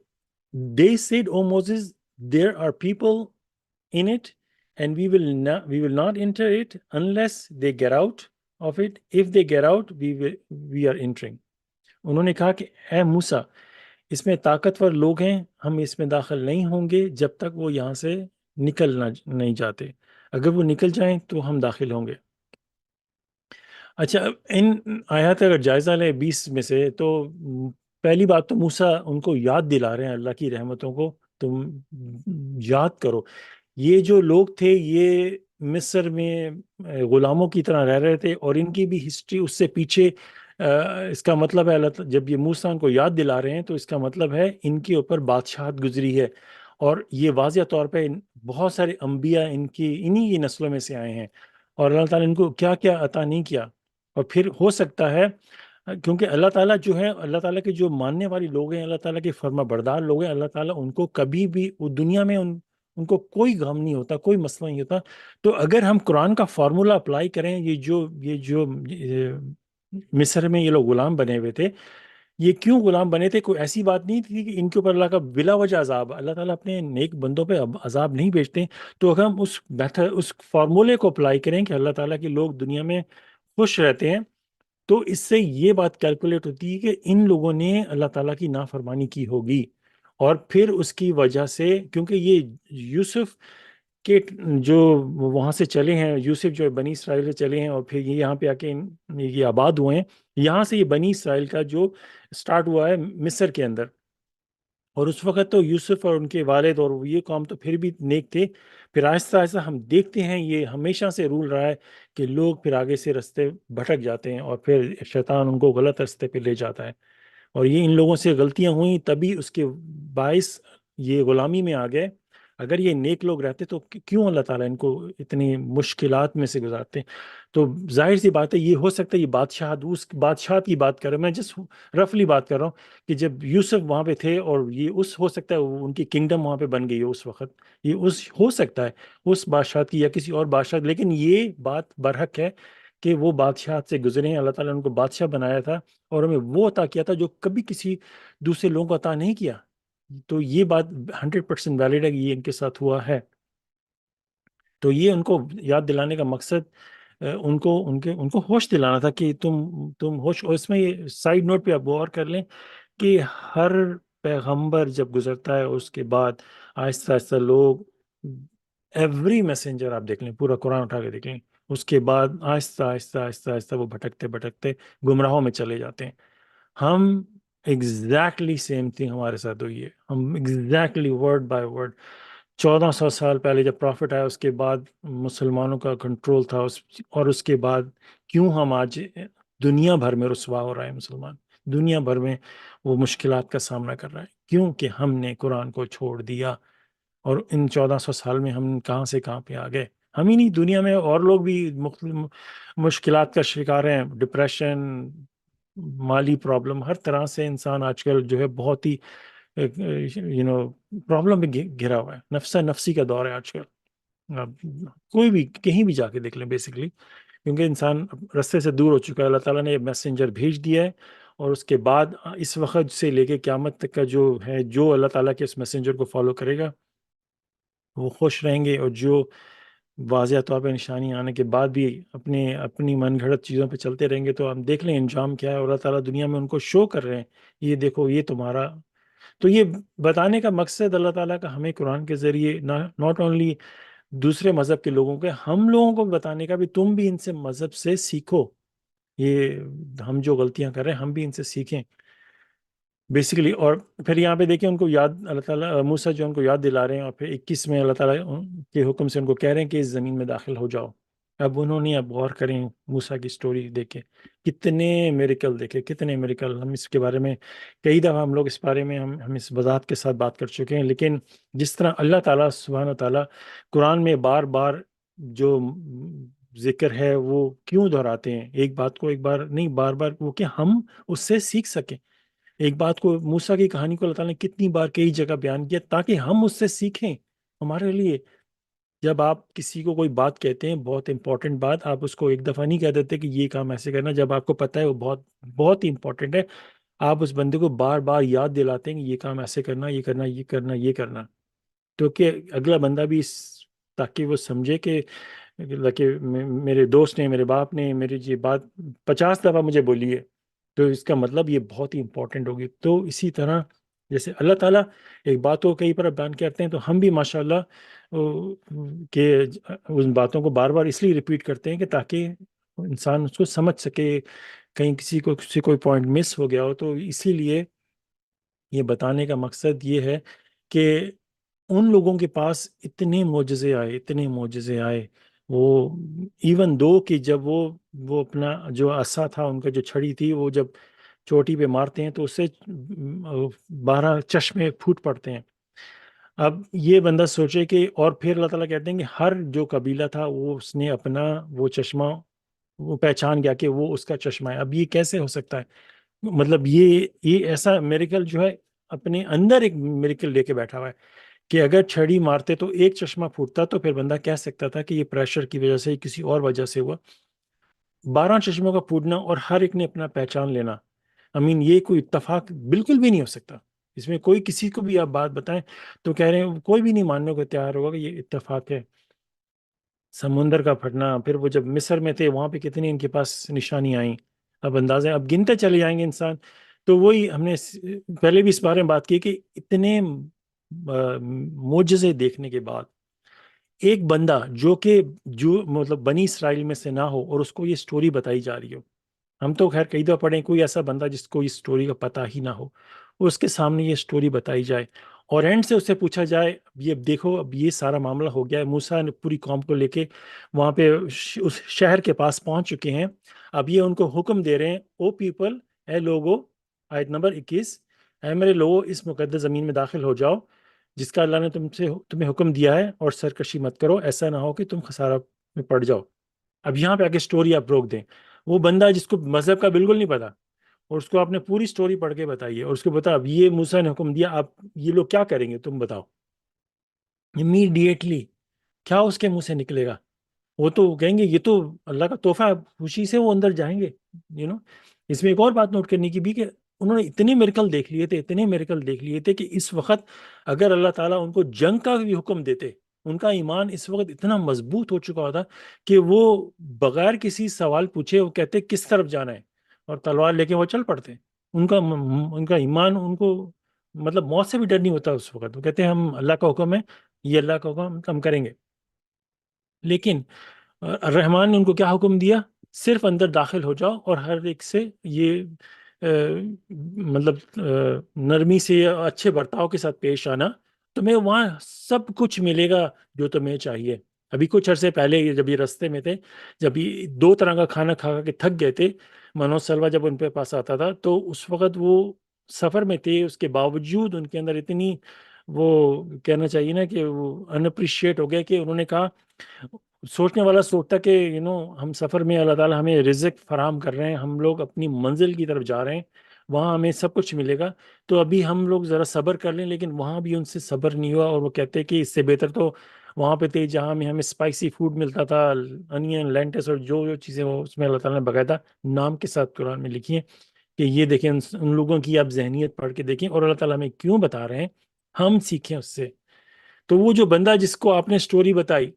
they said, O Moses, there are people in it, and we will not enter it unless they get out of it. If they get out, we are entering. انہوں نے کہا کہ اے موسیٰ، اس میں طاقتور لوگ ہیں، ہم اس میں داخل نہیں ہوں گے جب تک وہ یہاں سے نکل نہیں جاتے. اگر وہ نکل جائیں تو ہم داخل ہوں گے. اچھا، ان آیات اگر جائزہ لیں 20 میں سے، تو پہلی بات تو موسیٰ ان کو یاد دلا رہے ہیں اللہ کی رحمتوں کو. تم یاد کرو، یہ جو لوگ تھے یہ مصر میں غلاموں کی طرح رہ رہے تھے، اور ان کی بھی ہسٹری اس سے پیچھے. اس کا مطلب ہے اللہ جب یہ موسیٰ ان کو یاد دلا رہے ہیں تو اس کا مطلب ہے ان کے اوپر بادشاہت گزری ہے. اور یہ واضح طور پہ بہت سارے انبیاء انہی نسلوں میں سے آئے ہیں، اور اللہ تعالیٰ نے ان کو کیا کیا عطا نہیں کیا. اور پھر ہو سکتا ہے کیونکہ اللہ تعالیٰ جو ہے، اللہ تعالیٰ کے جو ماننے والے لوگ ہیں، اللہ تعالیٰ کے فرما بردار لوگ ہیں، اللہ تعالیٰ ان کو کبھی بھی وہ دنیا میں ان کو کوئی غم نہیں ہوتا، کوئی مسئلہ نہیں ہوتا. تو اگر ہم قرآن کا فارمولہ اپلائی کریں، یہ جو مصر میں یہ لوگ غلام بنے ہوئے تھے، یہ کیوں غلام بنے تھے؟ کوئی ایسی بات نہیں تھی کہ ان کے اوپر اللہ کا بلا وجہ عذاب. اللہ تعالیٰ اپنے نیک بندوں پہ عذاب نہیں بھیجتے. تو اگر ہم اس فارمولے کو اپلائی کریں کہ اللہ تعالیٰ کے لوگ دنیا میں خوش رہتے ہیں، تو اس سے یہ بات کیلکولیٹ ہوتی ہے کہ ان لوگوں نے اللہ تعالیٰ کی نافرمانی کی ہوگی. اور پھر اس کی وجہ سے، کیونکہ یہ یوسف کہ جو وہاں سے چلے ہیں، یوسف جو بنی اسرائیل سے چلے ہیں، اور پھر یہ یہاں پہ آ کے یہ آباد ہوئے ہیں. یہاں سے یہ بنی اسرائیل کا جو سٹارٹ ہوا ہے مصر کے اندر. اور اس وقت تو یوسف اور ان کے والد اور یہ قوم تو پھر بھی نیک تھے. پھر آہستہ آہستہ ہم دیکھتے ہیں یہ ہمیشہ سے رول رہا ہے کہ لوگ پھر آگے سے رستے بھٹک جاتے ہیں، اور پھر شیطان ان کو غلط رستے پہ لے جاتا ہے. اور یہ ان لوگوں سے غلطیاں ہوئیں، تبھی اس کے باعث یہ غلامی میں آ گئے. اگر یہ نیک لوگ رہتے تو کیوں اللہ تعالیٰ ان کو اتنی مشکلات میں سے گزارتے؟ تو ظاہر سی بات ہے، یہ ہو سکتا ہے یہ اس بادشاہت کی بات کر رہا ہوں میں، جسٹ رفلی بات کر رہا ہوں کہ جب یوسف وہاں پہ تھے، اور یہ ہو سکتا ہے ان کی کنگڈم وہاں پہ بن گئی ہے اس وقت، یہ ہو سکتا ہے اس بادشاہت کی یا کسی اور بادشاہ. لیکن یہ بات برحق ہے کہ وہ بادشاہت سے گزرے ہیں، اللہ تعالیٰ نے ان کو بادشاہ بنایا تھا، اور ہمیں وہ عطا کیا تھا جو کبھی کسی دوسرے لوگوں کو عطا نہیں کیا. تو یہ بات 100% ویلڈ ہے کہ یہ ان کے ساتھ ہوا ہے. تو یہ ان کو یاد دلانے کا مقصد ان کو ہوش دلانا تھا کہ تم ہوش. اور اس میں یہ سائیڈ نوٹ پہ آپ غور کر لیں کہ ہر پیغمبر جب گزرتا ہے اس کے بعد آہستہ آہستہ لوگ، ایوری میسنجر آپ دیکھ لیں، پورا قرآن اٹھا کے دیکھ لیں، اس کے بعد آہستہ آہستہ آہستہ آہستہ وہ بھٹکتے بھٹکتے گمراہوں میں چلے جاتے ہیں۔ ہم ایگزیکٹلی سیم تھنگ ہمارے ساتھ ہوئی ہے، ہم ایگزیکٹلی ورڈ بائی ورڈ 1400 سال پہلے جب پرافٹ آیا اس کے بعد مسلمانوں کا کنٹرول تھا، اور اس کے بعد کیوں ہم آج دنیا بھر میں رسوا ہو رہا ہے مسلمان، دنیا بھر میں وہ مشکلات کا سامنا کر رہا ہے، کیونکہ ہم نے قرآن کو چھوڑ دیا۔ اور ان 1400 سال میں ہم کہاں سے کہاں پہ آ گئے، ہم ہی نہیں، دنیا میں اور لوگ بھی مختلف مشکلات کا شکار ہیں، ڈپریشن، مالی پرابلم، ہر طرح سے انسان آج کل جو ہے بہت ہی پرابلم میں گھرا ہوا ہے، نفسا نفسی کا دور ہے آج کل۔ اب کوئی بھی کہیں بھی جا کے دیکھ لیں بیسکلی، کیونکہ انسان رستے سے دور ہو چکا ہے۔ اللہ تعالیٰ نے میسنجر بھیج دیا ہے، اور اس کے بعد اس وقت سے لے کے قیامت تک کا جو ہے، جو اللہ تعالیٰ کے اس میسنجر کو فالو کرے گا وہ خوش رہیں گے، اور جو واضح طور پہ نشانی آنے کے بعد بھی اپنی من گھڑت چیزوں پہ چلتے رہیں گے، تو ہم دیکھ لیں انجام کیا ہے۔ اور اللہ تعالیٰ دنیا میں ان کو شو کر رہے ہیں، یہ دیکھو یہ تمہارا۔ تو یہ بتانے کا مقصد اللہ تعالیٰ کا ہمیں قرآن کے ذریعے ناٹ اونلی دوسرے مذہب کے لوگوں کے، ہم لوگوں کو بتانے کا بھی، تم بھی ان سے مذہب سے سیکھو، یہ ہم جو غلطیاں کر رہے ہیں ہم بھی ان سے سیکھیں بیسیکلی۔ اور پھر یہاں پہ دیکھیں ان کو یاد، اللہ تعالیٰ موسیٰ جو ان کو یاد دلا رہے ہیں، اور پھر 21 میں اللہ تعالیٰ کے حکم سے ان کو کہہ رہے ہیں کہ اس زمین میں داخل ہو جاؤ۔ اب انہوں نے، اب غور کریں موسیٰ کی سٹوری دیکھیں، کتنے میریکل دیکھے، کتنے میریکل۔ ہم اس کے بارے میں کئی دفعہ ہم لوگ اس بارے میں ہم اس وضاحت کے ساتھ بات کر چکے ہیں، لیکن جس طرح اللہ تعالیٰ سبحانہ و تعالیٰ قرآن میں بار بار جو ذکر ہے وہ کیوں دہراتے ہیں، ایک بات کو ایک بار نہیں بار بار، وہ کہ ہم اس سے سیکھ سکیں۔ ایک بات کو، موسیٰ کی کہانی کو اللہ تعالیٰ نے کتنی بار کئی جگہ بیان کیا تاکہ ہم اس سے سیکھیں۔ ہمارے لیے جب آپ کسی کو کوئی بات کہتے ہیں، بہت امپورٹنٹ بات، آپ اس کو ایک دفعہ نہیں کہہ دیتے کہ یہ کام ایسے کرنا، جب آپ کو پتہ ہے وہ بہت بہت ہی امپورٹنٹ ہے، آپ اس بندے کو بار بار یاد دلاتے ہیں کہ یہ کام ایسے کرنا، یہ کرنا، یہ کرنا، یہ کرنا، تو کہ اگلا بندہ بھی تاکہ وہ سمجھے کہ میرے دوست نے، میرے باپ نے میری یہ بات 50 دفعہ مجھے بولی ہے، تو اس کا مطلب یہ بہت ہی امپورٹنٹ ہوگی۔ تو اسی طرح جیسے اللہ تعالیٰ ایک بات کو کئی بار بیان کرتے ہیں، تو ہم بھی ماشاءاللہ کہ ان باتوں کو بار بار اس لیے ریپیٹ کرتے ہیں کہ تاکہ انسان اس کو سمجھ سکے، کہیں کسی کوئی پوائنٹ مس ہو گیا ہو، تو اسی لیے یہ بتانے کا مقصد یہ ہے کہ ان لوگوں کے پاس اتنے معجزے آئے، اتنے معجزے آئے، وہ ایون دو کہ جب وہ اپنا جو عصا تھا، ان کا جو چھڑی تھی، وہ جب چوٹی پہ مارتے ہیں تو اس سے 12 چشمے پھوٹ پڑتے ہیں۔ اب یہ بندہ سوچے کہ، اور پھر اللہ تعالیٰ کہتے ہیں کہ ہر جو قبیلہ تھا وہ اس نے اپنا وہ چشمہ، وہ پہچان گیا کہ وہ اس کا چشمہ ہے۔ اب یہ کیسے ہو سکتا ہے؟ مطلب یہ ایسا میریکل جو ہے اپنے اندر ایک میریکل لے کے بیٹھا ہوا ہے کہ اگر چھڑی مارتے تو ایک چشمہ پھوٹتا، تو پھر بندہ کہہ سکتا تھا کہ یہ پریشر کی وجہ سے، کسی اور وجہ سے ہوا۔ 12 چشموں کا پھوٹنا اور ہر ایک نے اپنا پہچان لینا، یہ کوئی اتفاق بالکل بھی نہیں ہو سکتا۔ اس میں کوئی کسی کو بھی آپ بات بتائیں تو کہہ رہے ہیں، کوئی بھی نہیں ماننے کو تیار ہوگا کہ یہ اتفاق ہے۔ سمندر کا پھٹنا، پھر وہ جب مصر میں تھے وہاں پہ کتنی ان کے پاس نشانی آئیں، اب اندازے اب گنتے چلے جائیں گے انسان۔ تو وہی ہم نے پہلے بھی اس بارے میں بات کی کہ اتنے معجزے دیکھنے کے بعد ایک بندہ جو مطلب بنی اسرائیل میں سے نہ ہو، اور اس کو یہ سٹوری بتائی جا رہی ہو، ہم تو خیر کئی دفعہ پڑھیں، کوئی ایسا بندہ جس کو اس سٹوری کا پتہ ہی نہ ہو، اس کے سامنے یہ سٹوری بتائی جائے، اور اینڈ سے اس سے پوچھا جائے، یہ دیکھو اب یہ سارا معاملہ ہو گیا ہے، موسیٰ نے پوری قوم کو لے کے وہاں پہ اس شہر کے پاس پہنچ چکے ہیں، اب یہ ان کو حکم دے رہے ہیں، او پیپل، اے لوگو، آیت نمبر 21، اے میرے لوگو، اس مقدس زمین میں داخل ہو جاؤ جس کا اللہ نے تمہیں حکم دیا ہے، اور سرکشی مت کرو، ایسا نہ ہو کہ تم خسارہ میں پڑ جاؤ۔ اب یہاں پہ آگے سٹوری آپ روک دیں، وہ بندہ جس کو مذہب کا بالکل نہیں پتا، اور اس کو آپ نے پوری سٹوری پڑھ کے بتائی ہے، اور اس کو بتا اب یہ موسیٰ نے حکم دیا، آپ یہ لوگ کیا کریں گے تم بتاؤ؟ امیڈیٹلی کیا اس کے منہ سے نکلے گا؟ وہ تو کہیں گے یہ تو اللہ کا تحفہ ہے، خوشی سے وہ اندر جائیں گے۔ اس میں ایک اور بات نوٹ کرنے کی بھی کہ انہوں نے اتنے میریکل دیکھ لیے تھے، اتنے میریکل دیکھ لیے تھے کہ اس وقت اگر اللہ تعالیٰ ان کو جنگ کا بھی حکم دیتے، ان کا ایمان اس وقت اتنا مضبوط ہو چکا ہوتا کہ وہ بغیر کسی سوال پوچھے وہ کہتے کس طرف جانا ہے، اور تلوار لے کے وہ چل پڑتے۔ ان کا ایمان ان کو مطلب موت سے بھی ڈر نہیں ہوتا اس وقت. وہ کہتے ہیں ہم اللہ کا حکم ہے، یہ اللہ کا حکم ہم کریں گے. لیکن الرحمن نے ان کو کیا حکم دیا؟ صرف اندر داخل ہو جاؤ اور ہر ایک سے یہ مطلب نرمی سے یا اچھے برتاؤ کے ساتھ پیش آنا، تمہیں وہاں سب کچھ ملے گا جو تمہیں چاہیے. ابھی کچھ عرصے پہلے جب یہ رستے میں تھے، جب یہ 2 طرح کا کھانا کھا کے تھک گئے تھے، منوج سلوا جب ان پہ پاس آتا تھا تو اس وقت وہ سفر میں تھے، اس کے باوجود ان کے اندر اتنی وہ کہنا چاہیے نا کہ وہ ان اپریشیٹ ہو گیا کہ انہوں نے کہا، سوچنے والا سوچتا کہ ہم سفر میں اللہ تعالیٰ ہمیں رزق فراہم کر رہے ہیں، ہم لوگ اپنی منزل کی طرف جا رہے ہیں، وہاں ہمیں سب کچھ ملے گا، تو ابھی ہم لوگ ذرا صبر کر لیں. لیکن وہاں بھی ان سے صبر نہیں ہوا، اور وہ کہتے کہ اس سے بہتر تو وہاں پہ تھے جہاں میں ہمیں اسپائسی فوڈ ملتا تھا، انین لینٹس اور جو جو چیزیں وہ اس میں اللہ تعالیٰ نے باقاعدہ نام کے ساتھ قرآن میں لکھی ہیں کہ یہ دیکھیں ان لوگوں کی آپ ذہنیت پڑھ کے دیکھیں، اور اللہ تعالیٰ ہمیں کیوں بتا رہے ہیں، ہم سیکھیں اس سے. تو وہ جو بندہ جس کو آپ نے سٹوری بتائی،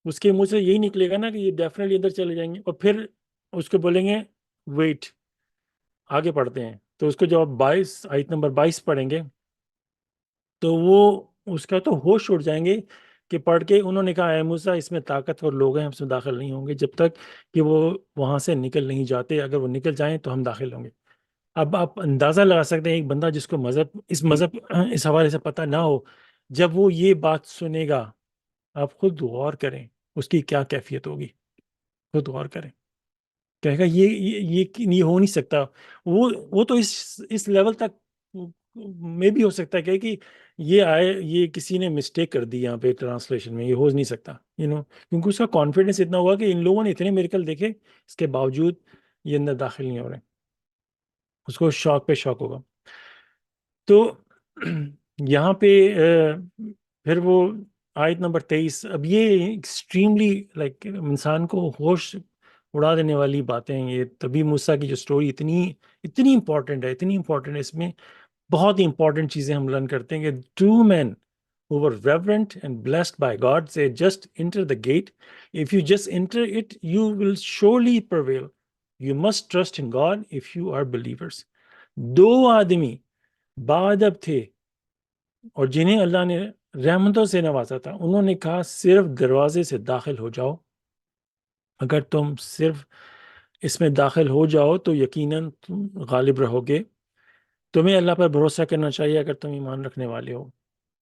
اس کے منہ سے یہی نکلے گا نا کہ یہ ڈیفینیٹلی ادھر چلے جائیں گے، اور پھر اس کو بولیں گے ویٹ، آگے پڑھتے ہیں. تو اس کو جب آپ 22 پڑھیں گے تو وہ اس کا تو ہوش اڑ جائیں گے کہ پڑھ کے انہوں نے کہا اے موسیٰ اس میں طاقتور لوگ ہیں، ہم اس میں داخل نہیں ہوں گے جب تک کہ وہ وہاں سے نکل نہیں جاتے، اگر وہ نکل جائیں تو ہم داخل ہوں گے. اب آپ اندازہ لگا سکتے ہیں ایک بندہ جس کو مذہب اس حوالے سے پتہ نہ ہو، جب وہ یہ بات سنے گا، آپ خود غور کریں اس کی کیا کیفیت ہوگی، خود غور کریں. کہے گا یہ ہو نہیں سکتا. وہ تو اس لیول تک میں بھی ہو سکتا ہے کہ یہ کسی نے مسٹیک کر دی یہاں پہ ٹرانسلیشن میں، یہ ہو نہیں سکتا کیونکہ اس کا کانفیڈنس اتنا ہوا کہ ان لوگوں نے اتنے میریکل دیکھے، اس کے باوجود یہ اندر داخل نہیں ہو رہے. اس کو شوق پہ شوق ہوگا. تو یہاں پہ پھر وہ آیت نمبر 23، اب یہ ایکسٹریملی لائک انسان کو ہوش اڑا دینے والی باتیں ہیں. یہ تبھی موسیٰ کی جو سٹوری اتنی امپورٹنٹ ہے، اتنی امپورٹنٹ ہے، اس میں بہت ہی امپورٹنٹ چیزیں ہم لرن کرتے ہیں کہ 2 men who were reverent and blessed by God say just enter the gate. If you just enter it, you will surely prevail. You must trust in God if you are believers. 2 آدمی باادب تھے اور جنہیں اللہ نے رحمتوں سے نوازا تھا، انہوں نے کہا صرف دروازے سے داخل ہو جاؤ. اگر تم صرف اس میں داخل ہو جاؤ تو یقیناً تم غالب رہو گے. تمہیں اللہ پر بھروسہ کرنا چاہیے اگر تم ایمان رکھنے والے ہو.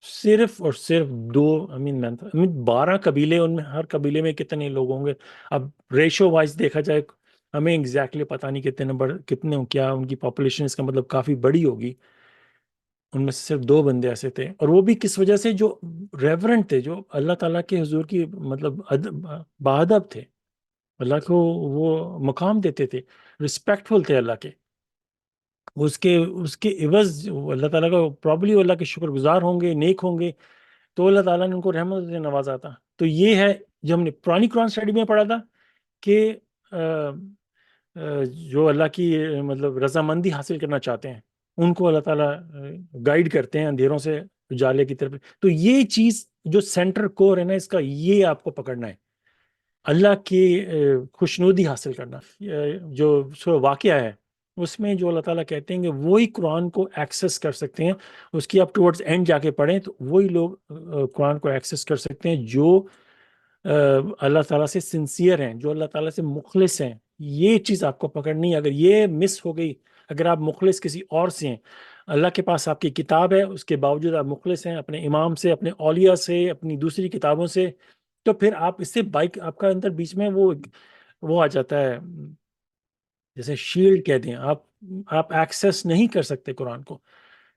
صرف اور صرف 2 12 قبیلے، ان میں ہر قبیلے میں کتنے لوگ ہوں گے؟ اب ریشو وائز دیکھا جائے ہمیں ایگزیکٹلی پتہ نہیں کتنے نمبر کتنے کیا ان کی پاپولیشن، اس کا مطلب کافی بڑی ہوگی. ان میں سے صرف 2 بندے ایسے تھے، اور وہ بھی کس وجہ سے؟ جو ریورنٹ تھے، جو اللہ تعالیٰ کے حضور کی مطلب باادب تھے، اللہ کو وہ مقام دیتے تھے، رسپیکٹفل تھے اللہ کے. اس کے عوض اللہ تعالیٰ کا پرابلی اللہ کے شکر گزار ہوں گے، نیک ہوں گے، تو اللہ تعالیٰ نے ان کو رحمت سے نوازا تھا. تو یہ ہے جو ہم نے پرانی قرآن اسٹڈی میں پڑھا تھا کہ جو اللہ کی مطلب رضامندی حاصل کرنا چاہتے ہیں ان کو اللہ تعالیٰ گائیڈ کرتے ہیں اندھیروں سے اجالے کی طرف. تو یہ چیز جو سینٹر کور ہے نا اس کا، یہ آپ کو پکڑنا ہے، اللہ کی خوشنودی حاصل کرنا. جو واقعہ ہے اس میں جو اللہ تعالیٰ کہتے ہیں کہ وہی قرآن کو ایکسیس کر سکتے ہیں. اس کی آپ ٹورڈز اینڈ جا کے پڑھیں تو وہی لوگ قرآن کو ایکسیس کر سکتے ہیں جو اللہ تعالیٰ سے سنسیئر ہیں، جو اللہ تعالیٰ سے مخلص ہیں. یہ چیز آپ کو پکڑنی ہے. اگر یہ مس ہو گئی، اگر آپ مخلص کسی اور سے ہیں، اللہ کے پاس آپ کی کتاب ہے، اس کے باوجود آپ مخلص ہیں اپنے امام سے، اپنے اولیاء سے، اپنی دوسری کتابوں سے، تو پھر آپ اس سے آپ کا اندر بیچ میں وہ آ جاتا ہے، جیسے شیلڈ کہہ دیں، آپ ایکسیس نہیں کر سکتے قرآن کو.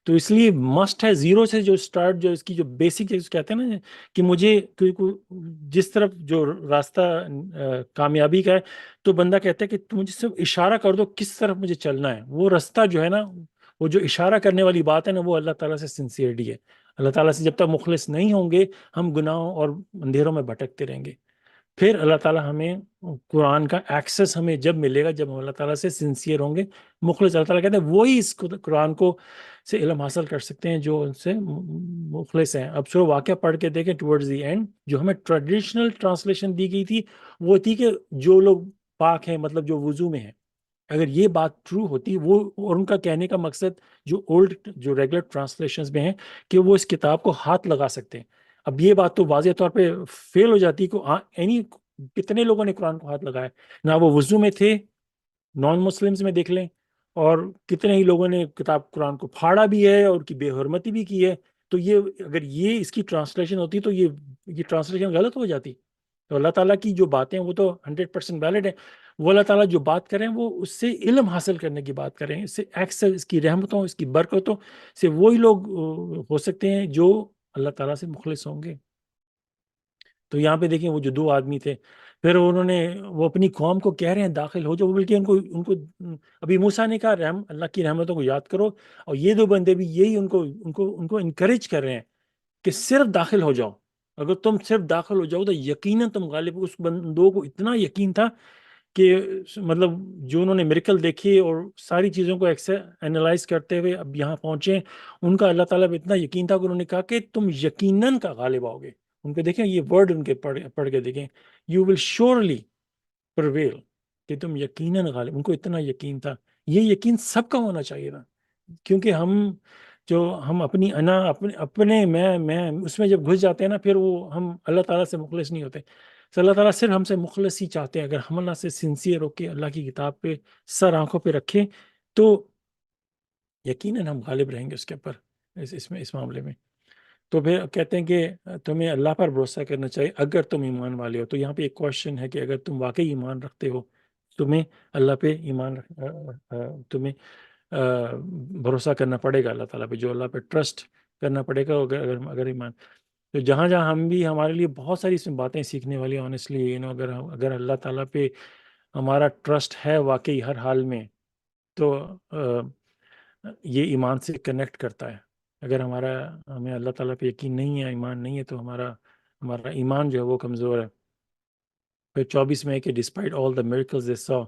تو اس لیے مسٹ ہے زیرو سے جو سٹارٹ، جو اس کی جو بیسک چیز کہتے ہیں نا کہ مجھے جس طرف جو راستہ کامیابی کا ہے، تو بندہ کہتا ہے کہ تم مجھے صرف اشارہ کر دو کس طرف مجھے چلنا ہے. وہ راستہ جو ہے نا، وہ جو اشارہ کرنے والی بات ہے نا، وہ اللہ تعالیٰ سے سنسیئرٹی ہے. اللہ تعالیٰ سے جب تک مخلص نہیں ہوں گے، ہم گناہوں اور اندھیروں میں بھٹکتے رہیں گے. پھر اللہ تعالیٰ ہمیں قرآن کا ایکسیس ہمیں جب ملے گا، جب ہم اللہ تعالیٰ سے سنسیئر ہوں گے، مخلص. اللہ تعالیٰ کہتے ہیں وہی اس قرآن کو سے علم حاصل کر سکتے ہیں جو ان سے مخلص ہیں. اب سورہ واقعہ پڑھ کے دیکھیں ٹورڈز دی اینڈ، جو ہمیں ٹریڈیشنل ٹرانسلیشن دی گئی تھی وہ تھی کہ جو لوگ پاک ہیں، مطلب جو وضو میں ہیں، اگر یہ بات ٹرو ہوتی وہ، اور ان کا کہنے کا مقصد جو اولڈ جو ریگولر ٹرانسلیشنز میں ہیں کہ وہ اس کتاب کو ہاتھ لگا سکتے ہیں، اب یہ بات تو واضح طور پہ فیل ہو جاتی کہ کتنے لوگوں نے قرآن کو ہاتھ لگایا؟ نہ وہ وضو میں تھے، نان مسلمز میں دیکھ لیں، اور کتنے ہی لوگوں نے کتاب قرآن کو پھاڑا بھی ہے اور کی بے حرمتی بھی کی ہے. تو یہ اگر یہ اس کی ٹرانسلیشن ہوتی تو یہ ٹرانسلیشن غلط ہو جاتی. تو اللہ تعالیٰ کی جو باتیں وہ تو 100% ویلڈ ہیں. وہ اللہ تعالیٰ جو بات کریں وہ اس سے علم حاصل کرنے کی بات کریں، اس سے ایکسل، اس کی رحمتوں، اس کی برکتوں سے وہی لوگ ہو سکتے ہیں جو اللہ تعالیٰ سے مخلص ہوں گے. تو یہاں پہ دیکھیں وہ جو دو آدمی تھے، پھر انہوں نے وہ اپنی قوم کو کہہ رہے ہیں داخل ہو جاؤ، بلکہ ان کو ابھی موسیٰ نے کہا اللہ کی رحمتوں کو یاد کرو، اور یہ دو بندے بھی یہی ان کو انکریج کر رہے ہیں کہ صرف داخل ہو جاؤ. اگر تم صرف داخل ہو جاؤ تو یقیناً تم غالب. اس بندوں کو اتنا یقین تھا کہ مطلب جو انہوں نے میریکل دیکھی اور ساری چیزوں کو اینالائز کرتے ہوئے اب یہاں پہنچے، ان کا اللہ تعالیٰ پہ اتنا یقین تھا کہ انہوں نے کہا کہ تم یقیناً کا غالب آؤ گے. ان کے دیکھیں یہ ورڈ ان کے پڑھ کے دیکھیں، یو ول شیورلی پرویل، کہ تم یقیناً غالب. ان کو اتنا یقین تھا. یہ یقین سب کا ہونا چاہیے نا، کیونکہ ہم اپنی انا اپنے میں اس میں جب گھس جاتے ہیں نا، پھر وہ ہم اللہ تعالیٰ سے مخلص نہیں ہوتے. تو اللہ تعالیٰ صرف ہم سے مخلص ہی چاہتے ہیں. اگر ہم اللہ سے سنسیئر ہو کے اللہ کی کتاب پہ سر آنکھوں پہ رکھیں تو یقیناً ہم غالب رہیں گے اس کے اوپر، اس معاملے میں. تو پھر کہتے ہیں کہ تمہیں اللہ پر بھروسہ کرنا چاہیے اگر تم ایمان والے ہو. تو یہاں پہ ایک کوشچن ہے کہ اگر تم واقعی ایمان رکھتے ہو، تمہیں اللہ پہ تمہیں بھروسہ کرنا پڑے گا اللہ تعالیٰ پہ، جو اللہ پہ ٹرسٹ کرنا پڑے گا اگر ایمان. تو جہاں ہم بھی، ہمارے لیے بہت ساری اس میں باتیں سیکھنے والی ہیں آنیسٹلی. اگر اللہ تعالیٰ پہ ہمارا ٹرسٹ ہے واقعی ہر حال میں، تو یہ ایمان سے کنیکٹ کرتا ہے. اگر ہمیں اللہ تعالیٰ پہ یقین نہیں ہے، ایمان نہیں ہے، تو ہمارا ایمان جو ہے وہ کمزور ہے. پھر 24 میں ہے کہ despite all the miracles they saw,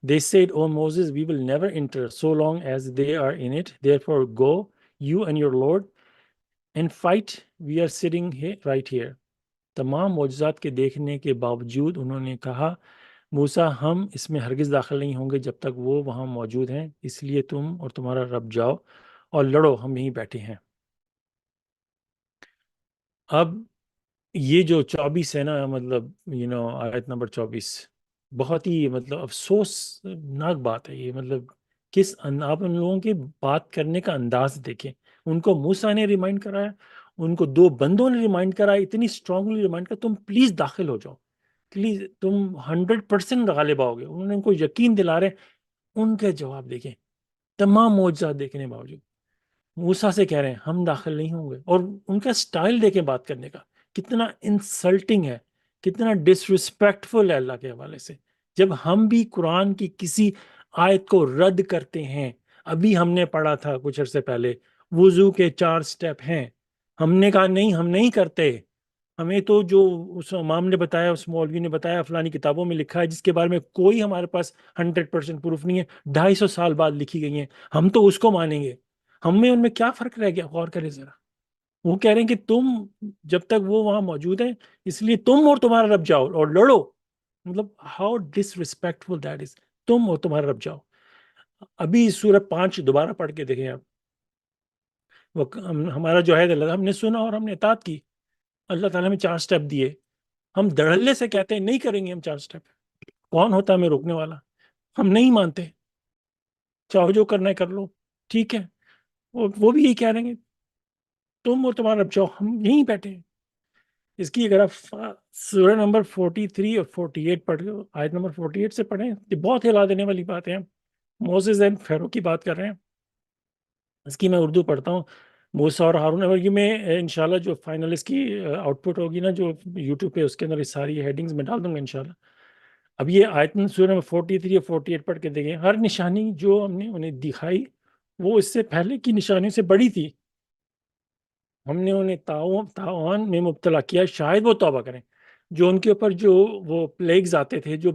they said, "O Moses, we will never enter so long as they are in it. Therefore go, you and your Lord, and fight. We are sitting right here." تمام معجزات کے دیکھنے کے باوجود انہوں نے کہا، موسیٰ ہم اس میں ہرگز داخل نہیں ہوں گے جب تک وہ وہاں موجود ہیں، اس لیے تم اور تمہارا رب جاؤ اور لڑو، ہم یہیں بیٹھے ہیں. اب یہ جو 24 ہے نا، مطلب آیت نمبر 24 بہت ہی مطلب افسوسناک بات ہے یہ. مطلب آپ ان لوگوں کے بات کرنے کا انداز دیکھیں. ان کو موسیٰ نے ریمائنڈ کرایا، ان کو دو بندوں نے ریمائنڈ کرایا، اتنی اسٹرانگلی ریمائنڈ کرایا تم پلیز داخل ہو جاؤ، پلیز تم 100% غالب آؤ گے. انہوں نے ان کو یقین دلا رہے. ان کے جواب دیکھیں، تمام معجزات دیکھنے باوجود موسیٰ سے کہہ رہے ہیں ہم داخل نہیں ہوں گے. اور ان کا سٹائل دیکھیں بات کرنے کا، کتنا انسلٹنگ ہے، کتنا ڈسرسپیکٹفل ہے اللہ کے حوالے سے. جب ہم بھی قرآن کی کسی آیت کو رد کرتے ہیں، ابھی ہم نے پڑھا تھا کچھ عرصے پہلے وضو کے 4 سٹیپ ہیں، ہم نے کہا نہیں ہم نہیں کرتے. ہمیں تو جو اس امام نے بتایا، اس مولوی نے بتایا، فلانی کتابوں میں لکھا ہے، جس کے بارے میں کوئی ہمارے پاس 100% پروف نہیں ہے، 250 سال بعد لکھی گئی ہیں، ہم تو اس کو مانیں گے. ہم میں ان میں کیا فرق رہ گیا؟ غور کریں ذرا. وہ کہہ رہے ہیں کہ تم جب تک وہ وہاں موجود ہیں اس لیے تم اور تمہارا رب جاؤ اور لڑو. مطلب how disrespectful that is. تم اور تمہارا رب جاؤ. ابھی سورہ 5 دوبارہ پڑھ کے دیکھیں آپ. ہمارا جو ہے اللہ، ہم نے سنا اور ہم نے اطاعت کی. اللہ تعالیٰ نے 4 سٹیپ دیے، ہم دھڑلے سے کہتے ہیں نہیں کریں گے ہم 4 سٹیپ. کون ہوتا ہے ہمیں روکنے والا؟ ہم نہیں مانتے، چاہو جو کرنا ہے کر لو، ٹھیک ہے. وہ بھی یہی کہہ رہے ہیں تم اور تمہارا رب جاؤ، ہم یہیں بیٹھے ہیں. اس کی اگر آپ سورہ نمبر 43 اور 48 پڑھ آیت نمبر 48 سے پڑھیں، یہ بہت ہلا دینے والی بات ہے. موسیز اینڈ فیرو کی بات کر رہے ہیں. اس کی میں اردو پڑھتا ہوں. موسیٰ اور ہارون، اور یہ میں انشاءاللہ جو فائنل اس کی آؤٹ پٹ ہوگی نا جو یوٹیوب پہ، اس کے اندر یہ ساری ہیڈنگز میں ڈال دوں گا انشاءاللہ. اب یہ آیت سورہ نمبر 43 اور 48 پڑھ کے دیکھیں. ہر نشانی جو ہم نے انہیں دکھائی وہ اس سے پہلے کی نشانیوں سے بڑی تھی. ہم نے انہیں تاوان میں مبتلا کیا، شاید وہ توبہ کریں. جو ان کے اوپر جو وہ پلیگز آتے تھے، جو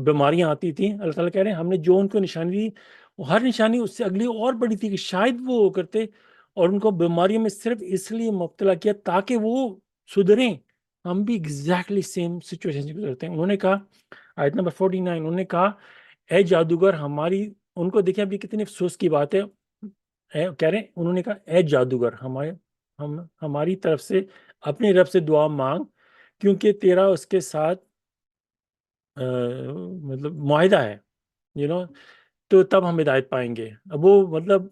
بیماریاں آتی تھیں، اللہ تعالیٰ کہہ رہے ہیں ہم نے جو ان کو نشانی دی، وہ ہر نشانی اس سے اگلی اور بڑی تھی کہ شاید وہ کرتے، اور ان کو بیماریوں میں صرف اس لیے مبتلا کیا تاکہ وہ سدھریں. ہم بھی ایگزیکٹلی سیم سچویشن سے گزرتے ہیں. انہوں نے کہا آیت نمبر 49، انہوں نے کہا اے جادوگر ہماری، ان کو دیکھیں ابھی کتنی افسوس کی بات ہے، کہہ رہے ہیں انہوں نے کہا اے جادوگر ہماری طرف سے اپنے رب سے دعا مانگ، کیونکہ تیرا اس کے ساتھ مطلب معاہدہ ہے، تو تب ہم ہدایت پائیں گے۔ اب وہ مطلب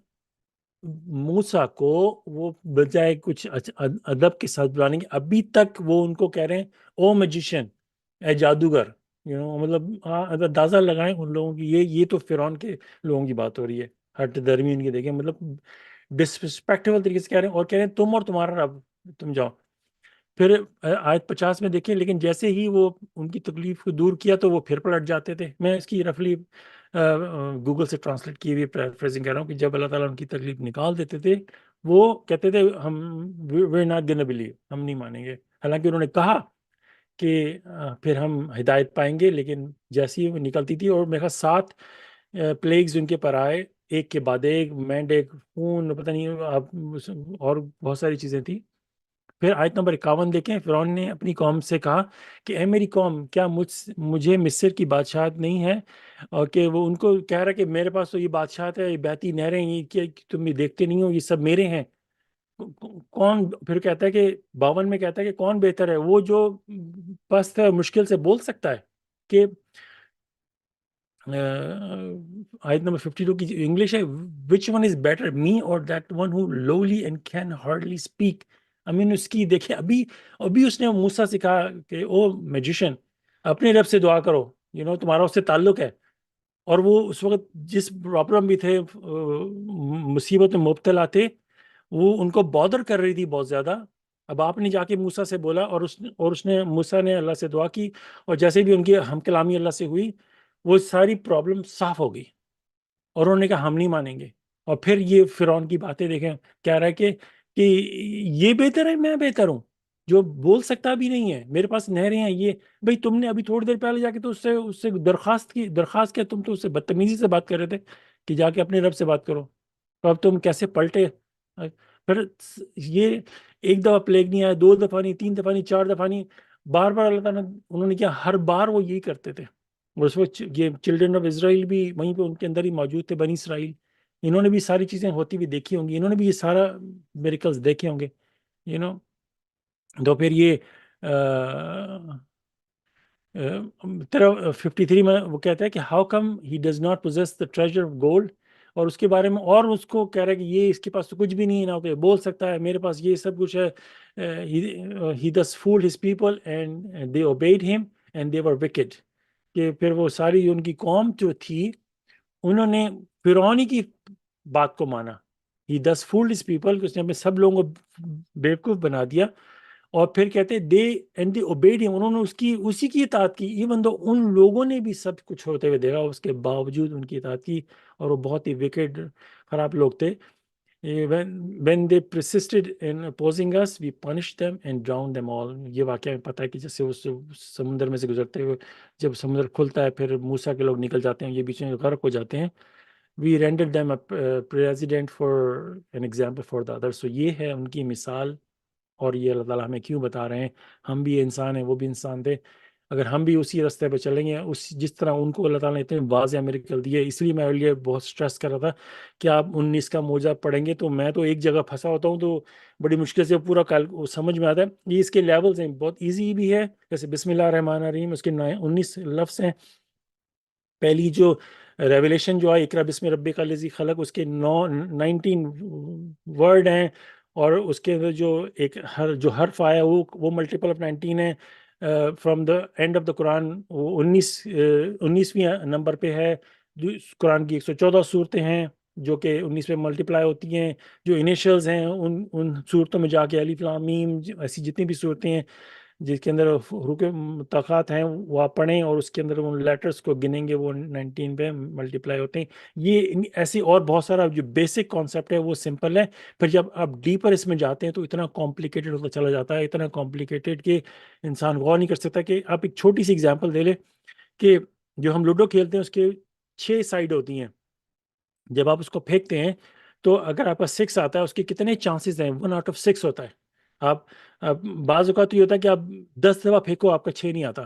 موسیٰ کو وہ بجائے کچھ ادب کے ساتھ بلانے کے، ابھی تک وہ ان کو کہہ رہے ہیں او میجیشین، اے جادوگر، مطلب اندازہ لگائیں ان لوگوں کی، یہ تو فرعون کے لوگوں کی بات ہو رہی ہے، ہٹ درمی ان کی دیکھیں، مطلب ڈسرسپیکٹیبل طریقے سے کہہ رہے ہیں، اور کہہ رہے ہیں تم اور تمہارا رب، تم جاؤ۔ پھر آیت 50 میں دیکھیں، لیکن جیسے ہی وہ ان کی تکلیف کو دور کیا تو وہ پھر پلٹ جاتے تھے۔ میں اس کی رفلی گوگل سے ٹرانسلیٹ کی ہوئی پریفریزنگ کر رہا ہوں کہ جب اللہ تعالیٰ ان کی تکلیف نکال دیتے تھے، وہ کہتے تھے ہم we're not gonna believe، ہم نہیں مانیں گے، حالانکہ انہوں نے کہا کہ پھر ہم ہدایت پائیں گے، لیکن جیسی وہ نکلتی تھی، اور میرے خیال 7 پلیگز ان کے پر آئے، ایک کے بعد ایک، مینڈے، خون، پتہ نہیں اور بہت ساری چیزیں تھیں۔ پھر آیت نمبر 51 دیکھیں، فرعون نے اپنی قوم سے کہا کہ اے میری قوم، کیا مجھے مصر کی بادشاہت نہیں ہے؟ اور کہ وہ ان کو کہہ رہا ہے کہ میرے پاس تو یہ بادشاہت ہے، یہ بہتی نہریں، یہ کہ تم یہ دیکھتے نہیں ہو، یہ سب میرے ہیں۔ کون پھر کہتا ہے کہ 52 میں کہتا ہے کہ کون بہتر ہے، وہ جو پست ہے مشکل سے بول سکتا ہے کہ آیت نمبر 52 کی انگلش ہے، which one is better, me or that one who lowly and can hardly speak؟ اس کی دیکھیں، ابھی اس نے موسیٰ سے کہا کہ او میجیشن، اپنے رب سے دعا کرو، تمہارا اس سے تعلق ہے، اور وہ اس وقت جس پرابلم بھی تھے، مصیبت میں مبتلا تھے، وہ ان کو بادر کر رہی تھی بہت زیادہ۔ اب آپ نے جا کے موسیٰ سے بولا، اور اس نے موسیٰ نے اللہ سے دعا کی، اور جیسے بھی ان کی ہم کلامی اللہ سے ہوئی، وہ ساری پرابلم صاف ہو گئی، اور انہوں نے کہا ہم نہیں مانیں گے۔ اور پھر یہ فرعون کی باتیں دیکھیں، کہہ رہا ہے کہ یہ بہتر ہے، میں بہتر ہوں، جو بول سکتا بھی نہیں ہے، میرے پاس نہریں ہیں، یہ بھئی تم نے ابھی تھوڑی دیر پہلے جا کے تو اس سے درخواست کیا، تم تو اس سے بدتمیزی سے بات کر رہے تھے کہ جا کے اپنے رب سے بات کرو، تو اب تم کیسے پلٹے؟ پھر یہ ایک دفعہ پلیگ نہیں آیا، 2 دفعہ نہیں، 3 دفعہ نہیں، 4 دفعہ نہیں، بار بار اللہ تعالیٰ انہوں نے کیا، ہر بار وہ یہی کرتے تھے۔ اور اس وقت یہ چلڈرن آف اسرائیل بھی وہیں پہ ان کے اندر ہی موجود تھے، بنی اسرائیل، انہوں نے بھی ساری چیزیں ہوتی ہوئی دیکھی ہوں گی، انہوں نے بھی یہ سارا میریکلز دیکھے ہوں گے، تو پھر یہ 53 میں وہ کہتا ہے کہ how come he does not possess the treasure of gold, اور اس کے بارے میں، اور اس کو کہہ رہا ہے کہ یہ اس کے پاس تو کچھ بھی نہیں ہے، نہ تو بول سکتا ہے، میرے پاس یہ سب کچھ ہے۔ He thus fooled his people and they obeyed him and they were wicked, کہ پھر وہ ساری ان کی قوم جو تھی، انہوں نے فرعون کی بات کو مانا۔ ہی دس فولڈ ہز پیپل، کہ اس نے اپنے سب لوگوں کو بیوقوف بنا دیا، اور پھر کہتے دے اینڈ دے اوبیڈ ہم، انہوں نے اسی کی اطاعت کی، ایون دو ان لوگوں نے بھی سب کچھ ہوتے ہوئے دیکھا، اس کے باوجود ان کی اطاعت کی، اور وہ بہت ہی وکڈ خراب لوگ تھے۔ when they persisted in opposing us we punished them and drowned them all۔ یہ واقعہ میں پتہ ہے کہ جیسے اس سمندر میں سے گزرتے ہوئے، جب سمندر کھلتا ہے پھر موسیٰ کے لوگ نکل جاتے ہیں، یہ بیچ میں غرق ہو جاتے ہیں۔ we rendered them a president for an example for the others۔ so یہ ہے ان کی مثال، اور یہ اللہ تعالیٰ ہمیں کیوں بتا رہے ہیں، ہم بھی انسان ہیں، وہ بھی انسان تھے، اگر ہم بھی اسی راستے پہ چلیں گے، جس طرح ان کو اللہ تعالیٰ نے اتنے واضح میریکل دیے۔ اس لیے میں یہ بہت سٹریس کر رہا تھا کہ آپ 19 کا موجہ پڑھیں گے تو میں تو ایک جگہ پھنسا ہوتا ہوں، تو بڑی مشکل سے پورا سمجھ میں آتا ہے۔ یہ اس کے لیولز ہیں، بہت ایزی بھی ہے، جیسے بسم اللہ الرحمن الرحیم، اس کے 19 لفظ ہیں۔ پہلی جو ریولیشن جو آئی، اقرا بسم ربک الذی خلق، اس کے 19 ورڈ ہیں، اور اس کے اندر جو حرف آیا وہ ملٹیپل آف 19 ہے۔ From the end of the Quran وہ 19ویں نمبر پہ ہے۔ قرآن کی 114 صورتیں ہیں جو کہ 19 پہ ملٹیپلائی ہوتی ہیں۔ جو انیشلز ہیں ان صورتوں میں جا کے الف لام میم، ایسی جتنی بھی صورتیں ہیں جس کے اندر حروف متقاط ہیں وہ آپ پڑھیں، اور اس کے اندر ان لیٹرز کو گنیں گے، وہ 19 پہ ملٹیپلائی ہوتے ہیں۔ یہ ایسی اور بہت سارا جو بیسک کانسیپٹ ہے وہ سمپل ہے، پھر جب آپ ڈیپر اس میں جاتے ہیں تو اتنا کمپلیکیٹڈ ہوتا چلا جاتا ہے، اتنا کمپلیکیٹڈ کہ انسان غور نہیں کر سکتا۔ کہ آپ ایک چھوٹی سی ایگزامپل دے لیں کہ جو ہم لوڈو کھیلتے ہیں اس کے 6 سائڈ ہوتی ہیں، جب آپ اس کو پھینکتے ہیں تو اگر آپ کا 6 آتا ہے، اس کے کتنے چانسز ہیں؟ 1 آؤٹ آف 6 ہوتا ہے۔ آپ بعض اوقات تو یہ ہوتا ہے کہ آپ 10 دفعہ پھینکو آپ کا 6 نہیں آتا،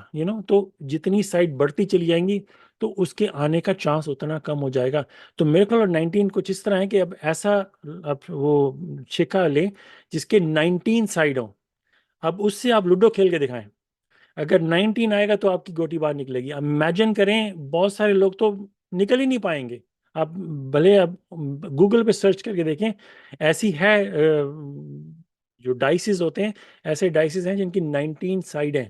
تو جتنی سائڈ بڑھتی چلی جائیں گی تو اس کے آنے کا چانس اتنا کم ہو جائے گا. تو میرے خیال اور 19 کچھ اس طرح ہے کہ اب ایسا آپ وہ شکا لیں جس کے 19 سائڈ ہوں. اب اس سے آپ لوڈو کھیل کے دکھائیں، اگر 19 آئے گا تو آپ کی گوٹی باہر نکلے گی. اب امیجن کریں بہت سارے لوگ تو نکل ہی نہیں پائیں گے. آپ بھلے آپ گوگل پہ سرچ کر کے دیکھیں، ایسی ہے جو ڈائسز ہوتے ہیں، ایسے ڈائسز ہیں جن کی 19 سائڈ ہیں،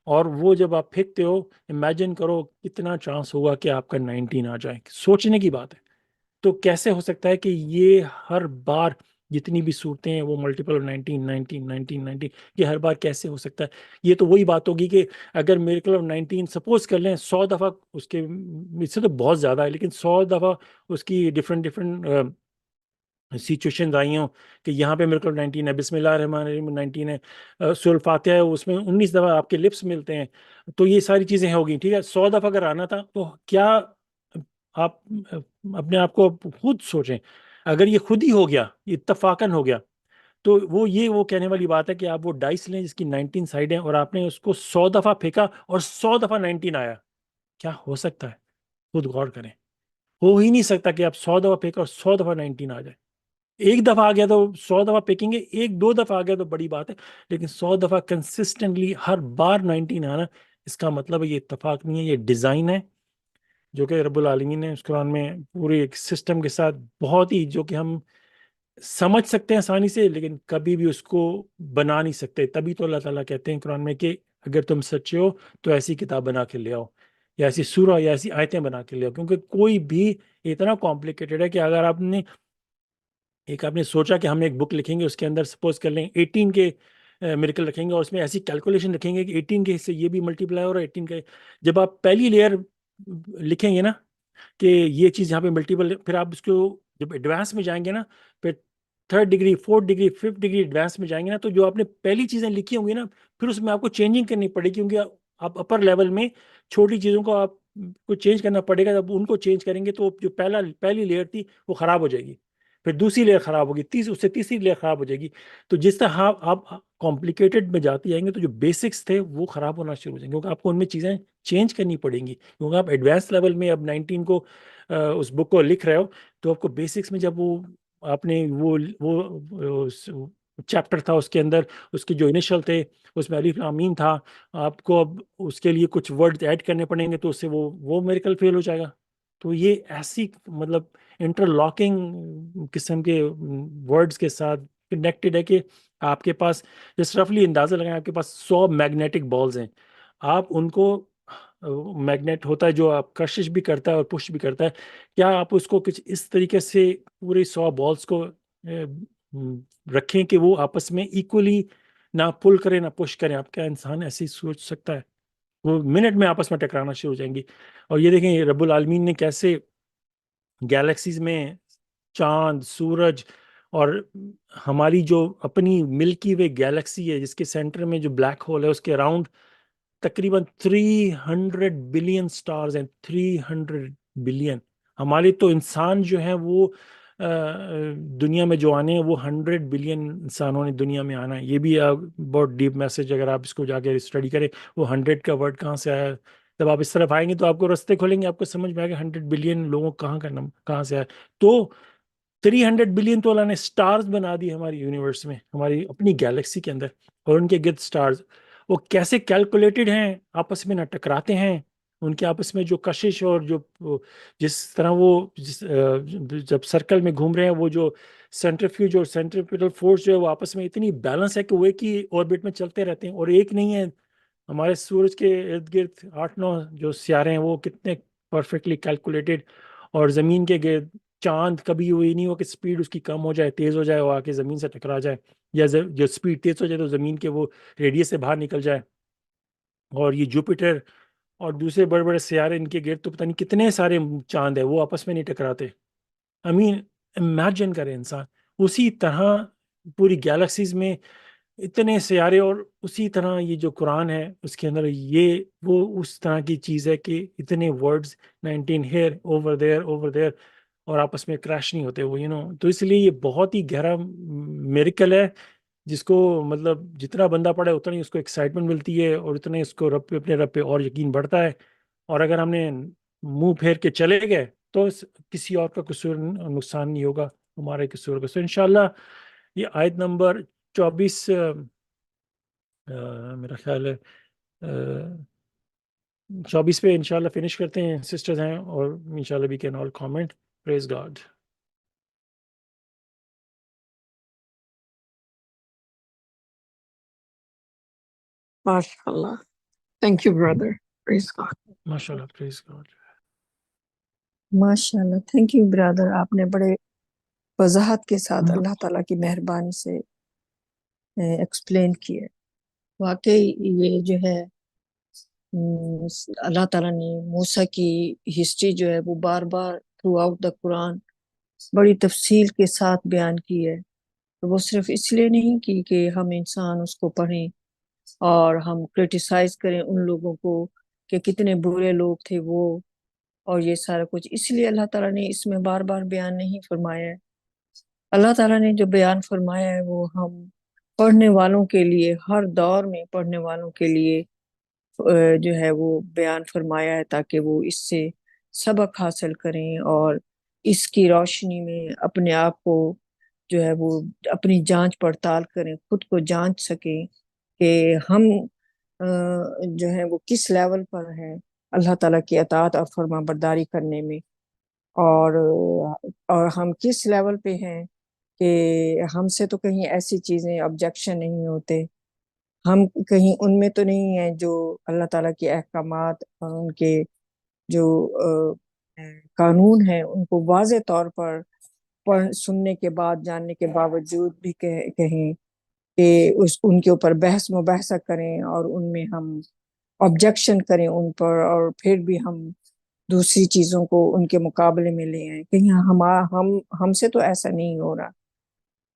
اور وہ جب آپ پھینکتے ہو امیجن کرو کتنا چانس ہوگا کہ آپ کا 19 آ جائے. سوچنے کی بات ہے. تو کیسے ہو سکتا ہے کہ یہ ہر بار جتنی بھی صورتیں ہیں وہ ملٹیپل 19 یہ ہر بار کیسے ہو سکتا ہے؟ یہ تو وہی بات ہوگی کہ اگر میریکل آف 19 سپوز کر لیں 100 دفعہ اس کے، اس سے تو بہت زیادہ ہے، لیکن 100 دفعہ اس کی ڈفرینٹ سچویشن آئی ہوں کہ یہاں پہ میریکل 19 ہے، بسم اللہ الرحمن الرحیم 19 ہے، سورۃ الفاتحہ ہے اس میں 19 دفعہ آپ کے لپس ملتے ہیں. تو یہ ساری چیزیں ہوگی. ٹھیک ہے، 100 دفعہ اگر آنا تھا تو کیا آپ اپنے آپ کو خود سوچیں، اگر یہ خود ہی ہو گیا، یہ اتفاقاً ہو گیا، تو وہ کہنے والی بات ہے کہ آپ وہ ڈائس لیں جس کی 19 سائڈ ہیں اور آپ نے اس کو 100 دفعہ پھینکا اور 100 دفعہ 19 آیا. کیا ہو سکتا ہے؟ خود غور کریں. ہو ہی نہیں سکتا کہ آپ 100 دفعہ پھینکا اور 100 دفعہ 19 آ جائے. ایک دفعہ آ گیا تو 100 دفعہ پھینکیں گے، ایک دو دفعہ آ گیا تو بڑی بات ہے، لیکن 100 دفعہ کنسسٹنٹلی ہر بار 19 آنا، اس کا مطلب ہے یہ اتفاق نہیں ہے، یہ ڈیزائن ہے جو کہ رب العالمین نے اس قرآن میں پورے ایک سسٹم کے ساتھ بہت ہی، جو کہ ہم سمجھ سکتے ہیں آسانی سے لیکن کبھی بھی اس کو بنا نہیں سکتے. تبھی تو اللہ تعالیٰ کہتے ہیں قرآن میں کہ اگر تم سچے ہو تو ایسی کتاب بنا کے لے آؤ، یا ایسی سورہ یا ایسی آیتیں بنا کے لے آؤ، کیونکہ کوئی بھی اتنا کمپلیکیٹڈ ہے کہ اگر آپ نے سوچا کہ ہم ایک بک لکھیں گے، اس کے اندر سپوز کر لیں 18 کے میریکل رکھیں گے اور اس میں ایسی کیلکولیشن رکھیں گے کہ 18 کے حصے یہ بھی ملٹیپلائی ہو رہا ہے 18 کے، جب آپ پہلی لیئر لکھیں گے نا کہ یہ چیز یہاں پہ ملٹیپل، پھر آپ اس کو جب ایڈوانس میں جائیں گے نا، پھر 3rd degree 4th degree 5th degree advance میں جائیں گے نا، تو جو آپ نے پہلی چیزیں لکھی ہوں گی نا، پھر اس میں آپ کو چینجنگ کرنی پڑے گی، کیونکہ آپ اپر لیول میں چھوٹی چیزوں کو آپ کو چینج کرنا پڑے گا. جب ان کو چینج کریں گے تو جو پہلی لیئر تھی وہ خراب ہو جائے گی، پھر دوسری لیئر خراب ہوگی، اس سے تیسری لیئر خراب ہو جائے گی. تو جس طرح آپ کمپلیکیٹڈ میں جاتے جائیں گے تو جو بیسکس تھے وہ خراب ہونا شروع ہو جائیں گے، کیونکہ آپ کو ان میں چیزیں چینج کرنی پڑیں گی. کیونکہ آپ ایڈوانس لیول میں اب 19 کو اس بک کو لکھ رہے ہو، تو آپ کو بیسکس میں جب وہ آپ نے وہ چیپٹر تھا اس کے اندر اس کے جو انیشل تھے اس میں الف لام میم تھا، آپ کو اب اس کے لیے کچھ ورڈ ایڈ کرنے پڑیں گے تو اس سے وہ میریکل فیل ہو جائے گا. تو یہ ایسی مطلب انٹر لاکنگ قسم کے ورڈز کے ساتھ کنیکٹڈ ہے کہ آپ کے پاس جس رفلی اندازہ لگائیں آپ کے پاس 100 میگنیٹک بالز ہیں، آپ ان کو میگنیٹ ہوتا ہے جو آپ کشش بھی کرتا ہے اور پش بھی کرتا ہے، کیا آپ اس کو کچھ اس طریقے سے پورے 100 بالز کو رکھیں کہ وہ آپس میں ایکولی نہ پل کریں نہ پش کریں؟ آپ کیا انسان ایسے ہی سوچ سکتا ہے؟ وہ منٹ میں آپس میں ٹکرانا شروع ہو جائیں گی. اور یہ دیکھیں رب العالمین نے کیسے گیلیکسیز میں چاند، سورج اور ہماری جو اپنی ملکی وے گیلیکسی ہے جس کے سینٹر میں جو بلیک ہول ہے اس کے اراؤنڈ تقریباً 300 بلین سٹارز ہیں. 300 بلین. ہمارے تو انسان جو ہیں وہ دنیا میں جو آنے ہیں وہ 100 بلین انسانوں نے دنیا میں آنا ہے. یہ بھی بہت ڈیپ میسج، اگر آپ اس کو جا کے اسٹڈی کریں وہ 100 کا ورڈ کہاں سے آیا. جب آپ اس طرف آئیں گے تو آپ کو رستے کھولیں گے، آپ کو سمجھ میں آئے گا 100 بلین لوگوں کہاں سے آیا. تو 300 بلین تو اللہ نے سٹارز بنا دی ہماری یونیورس میں، ہماری اپنی گیلیکسی کے اندر، اور ان کے گرد سٹارز وہ کیسے کیلکولیٹڈ ہیں، آپس میں نہ ٹکراتے ہیں، ان کے آپس میں جو کشش اور جو جس طرح وہ جب سرکل میں گھوم رہے ہیں وہ جو سینٹریفیوج اور سینٹریپیٹل فورس جو ہے وہ آپس میں اتنی بیلنس ہے کہ وہ ایک ہی آربٹ میں چلتے رہتے ہیں، اور ایک نہیں ہے. ہمارے سورج کے ارد گرد 8-9 جو سیارے ہیں وہ کتنے پرفیکٹلی کیلکولیٹڈ، اور زمین کے گرد چاند کبھی وہی نہیں ہو کہ سپیڈ اس کی کم ہو جائے، تیز ہو جائے، وہ آ کے زمین سے ٹکرا جائے، یا جو سپیڈ تیز ہو جائے تو زمین کے وہ ریڈیس سے باہر نکل جائے. اور یہ جوپیٹر اور دوسرے بڑے بڑے سیارے ان کے گرد تو پتہ نہیں کتنے سارے چاند ہیں، وہ آپس میں نہیں ٹکراتے. امیجن کریں انسان اسی طرح پوری گیلیکسیز میں اتنے سیارے، اور اسی طرح یہ جو قرآن ہے اس کے اندر یہ وہ اس طرح کی چیز ہے کہ اتنے ورڈز 19 ہیئر اوور دیر اور آپس میں کریش نہیں ہوتے وہ تو اس لیے یہ بہت ہی گہرا میریکل ہے جس کو مطلب جتنا بندہ پڑھے اتنا ہی اس کو ایکسائٹمنٹ ملتی ہے اور اتنا ہی اس کو رب پہ اپنے رب پہ اور یقین بڑھتا ہے. اور اگر ہم نے منہ پھیر کے چلے گئے تو کسی اور کا قصور نقصان نہیں ہوگا، ہمارے قصور کا. انشاءاللہ یہ آیت نمبر 24 میرا خیال ہے 24 پہ انشاءاللہ فنش کرتے ہیں. سسٹرز ہیں اور انشاءاللہ we can all comment. Praise God. ماشاء اللہ. Thank you brother. Praise God. ماشاءاللہ. Praise God. ماشاء اللہ. تھینک یو برادر، آپ نے بڑے وضاحت کے ساتھ اللہ تعالیٰ کی مہربانی سے ایکسپلین کیے. واقعی یہ جو ہے اللہ تعالیٰ نے موسیٰ کی ہسٹری جو ہے وہ بار بار تھرو آؤٹ دا قرآن بڑی تفصیل کے ساتھ بیان کی ہے. وہ صرف اس لیے نہیں کی کہ ہم انسان اس کو پڑھیں اور ہم کرٹیسائز کریں ان لوگوں کو کہ کتنے برے لوگ تھے وہ اور یہ سارا کچھ. اس لیے اللہ تعالیٰ نے اس میں بار بار بیان نہیں فرمایا ہے. اللہ تعالیٰ نے جو بیان فرمایا ہے وہ ہم پڑھنے والوں کے لیے، ہر دور میں پڑھنے والوں کے لیے جو ہے وہ بیان فرمایا ہے تاکہ وہ اس سے سبق حاصل کریں اور اس کی روشنی میں اپنے آپ کو جو ہے وہ اپنی جانچ پڑتال کریں، خود کو جانچ سکیں کہ ہم جو ہے وہ کس لیول پر ہیں اللہ تعالیٰ کی اطاعت اور فرما برداری کرنے میں، اور ہم کس لیول پہ ہیں کہ ہم سے تو کہیں ایسی چیزیں آبجیکشن نہیں ہوتے، ہم کہیں ان میں تو نہیں ہیں جو اللہ تعالیٰ کے احکامات اور ان کے جو قانون ہیں ان کو واضح طور پر سننے کے بعد جاننے کے باوجود بھی کہیں کہ ان کے اوپر بحث مباحثہ کریں اور ان میں ہم آبجیکشن کریں ان پر، اور پھر بھی ہم دوسری چیزوں کو ان کے مقابلے میں لے آئیں. کہیں ہم سے تو ایسا نہیں ہو رہا.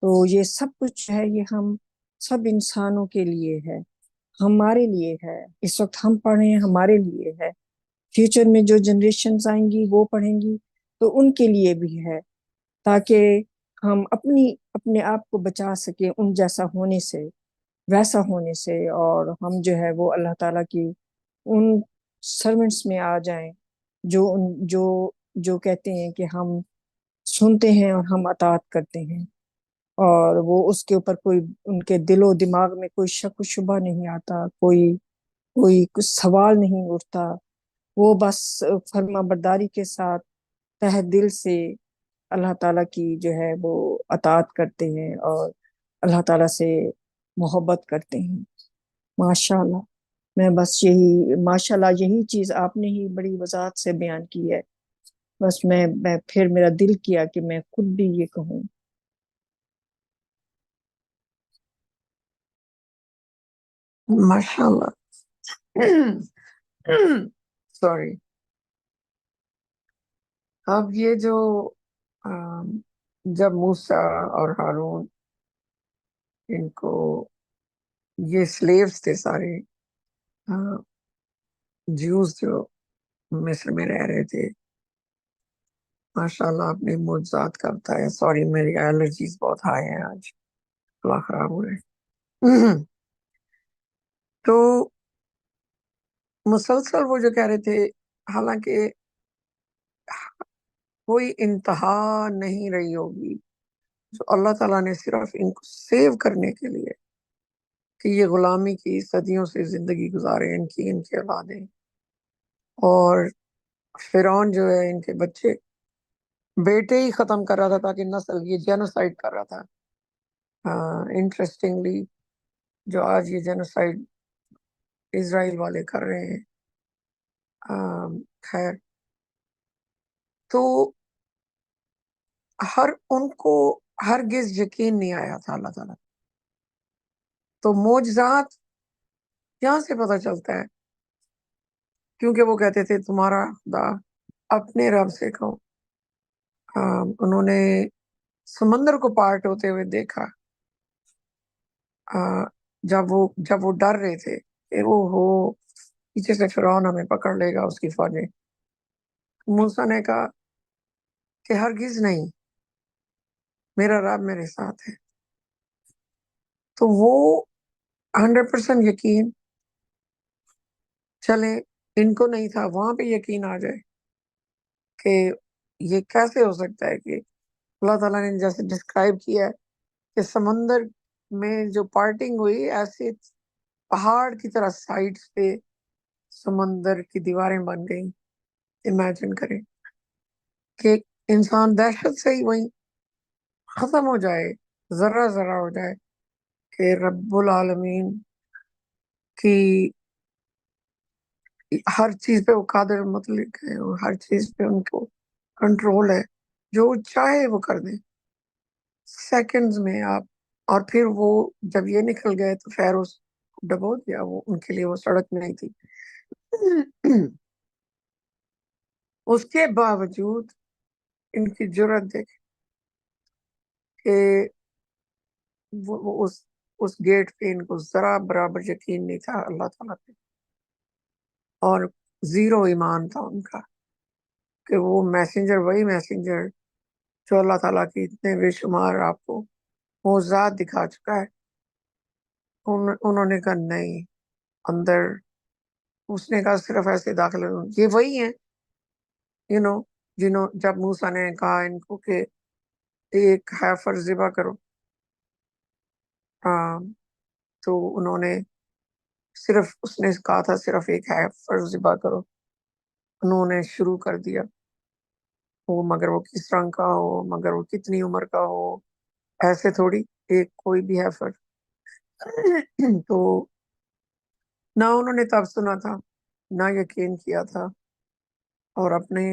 تو یہ سب کچھ ہے، یہ ہم سب انسانوں کے لیے ہے، ہمارے لیے ہے. اس وقت ہم پڑھیں ہمارے لیے ہے، فیوچر میں جو جنریشنز آئیں گی وہ پڑھیں گی تو ان کے لیے بھی ہے، تاکہ ہم اپنے آپ کو بچا سکیں ان جیسا ہونے سے، ویسا ہونے سے، اور ہم جو ہے وہ اللہ تعالیٰ کی ان سرونٹس میں آ جائیں جو کہتے ہیں کہ ہم سنتے ہیں اور ہم اطاعت کرتے ہیں، اور وہ اس کے اوپر کوئی ان کے دل و دماغ میں کوئی شک و شبہ نہیں آتا، کوئی کچھ سوال نہیں اٹھتا. وہ بس فرما برداری کے ساتھ تہ دل سے اللہ تعالیٰ کی جو ہے وہ اطاعت کرتے ہیں اور اللہ تعالیٰ سے محبت کرتے ہیں. ماشاءاللہ. میں بس ماشاءاللہ یہی چیز آپ نے ہی بڑی وضاحت سے بیان کی ہے. بس میں پھر میرا دل کیا کہ میں خود بھی یہ کہوں. ماشاءاللہ. سوری. اب یہ جو جب موسیٰ اور ہارون ان کو یہ سلیوز تھے سارے جیوز جو مصر میں رہ رہے تھے، ماشاءاللہ اپنے معجزات کرتا ہے. سوری میری الرجیز بہت ہائی ہیں آج، اللہ خراب ہو رہے. تو مسلسل وہ جو کہہ رہے تھے، حالانکہ کوئی انتہا نہیں رہی ہوگی، جو اللہ تعالیٰ نے صرف ان کو سیو کرنے کے لیے کہ یہ غلامی کی صدیوں سے زندگی گزارے ان کے اولادیں، اور فرعون جو ہے ان کے بچے بیٹے ہی ختم کر رہا تھا تاکہ نسل، یہ جینوسائیڈ کر رہا تھا. انٹرسٹنگلی جو آج یہ جینوسائیڈ اسرائیل والے کر رہے ہیں، خیر، تو ان کو ہرگز یقین نہیں آیا تھا اللہ تعالیٰ. تو معجزات یہاں سے پتہ چلتا ہے، کیونکہ وہ کہتے تھے تمہارا خدا اپنے رب سے کہو. انہوں نے سمندر کو پارٹ ہوتے ہوئے دیکھا جب وہ ڈر رہے تھے کہ وہ ہو پیچھے سے فرعون ہمیں پکڑ لے گا، اس کی فوجیں. موسیٰ نے کہا کہ ہرگز نہیں، میرا رب میرے ساتھ ہے. تو وہ 100% یقین، چلے ان کو نہیں تھا وہاں پہ یقین آ جائے کہ یہ کیسے ہو سکتا ہے کہ اللہ تعالیٰ نے جیسے ڈسکرائب کیا ہے کہ سمندر میں جو پارٹنگ ہوئی ایسے پہاڑ کی طرح سائڈس پہ سمندر کی دیواریں بن گئیں. امیجن کریں کہ انسان دہشت سے ہی وہیں ختم ہو جائے، ذرہ ذرہ ہو جائے کہ رب العالمین کی ہر چیز پہ وہ قادر مطلق ہے، اور ہر چیز پہ ان کو کنٹرول ہے، جو چاہے وہ کر دیں سیکنڈز میں آپ. اور پھر وہ جب یہ نکل گئے تو فیروز ڈبو دیا، وہ ان کے لیے وہ سڑک نہیں تھی. اس کے باوجود ان کی جرت دیکھ کہ وہ اس گیٹ پہ ان کو ذرا برابر یقین نہیں تھا اللہ تعالیٰ پہ، اور زیرو ایمان تھا ان کا کہ وہ میسنجر وہی میسنجر جو اللہ تعالیٰ کی اتنے بے شمار آپ کو وہ ذات دکھا چکا ہے. انہوں نے کہا نہیں، اندر اس نے کہا صرف ایسے داخل یہ وہی ہیں جنہوں جب موسیٰ نے کہا ان کو کہ ایک ہیفر ذبح کرو، تو انہوں نے صرف اس نے کہا تھا صرف ایک ہیفر ذبح کرو، انہوں نے شروع کر دیا. وہ مگر وہ کس رنگ کا ہو، مگر وہ کتنی عمر کا ہو، ایسے تھوڑی ایک کوئی بھی ہیفر. تو نہ انہوں نے تب سنا تھا، نہ یقین کیا تھا، اور اپنے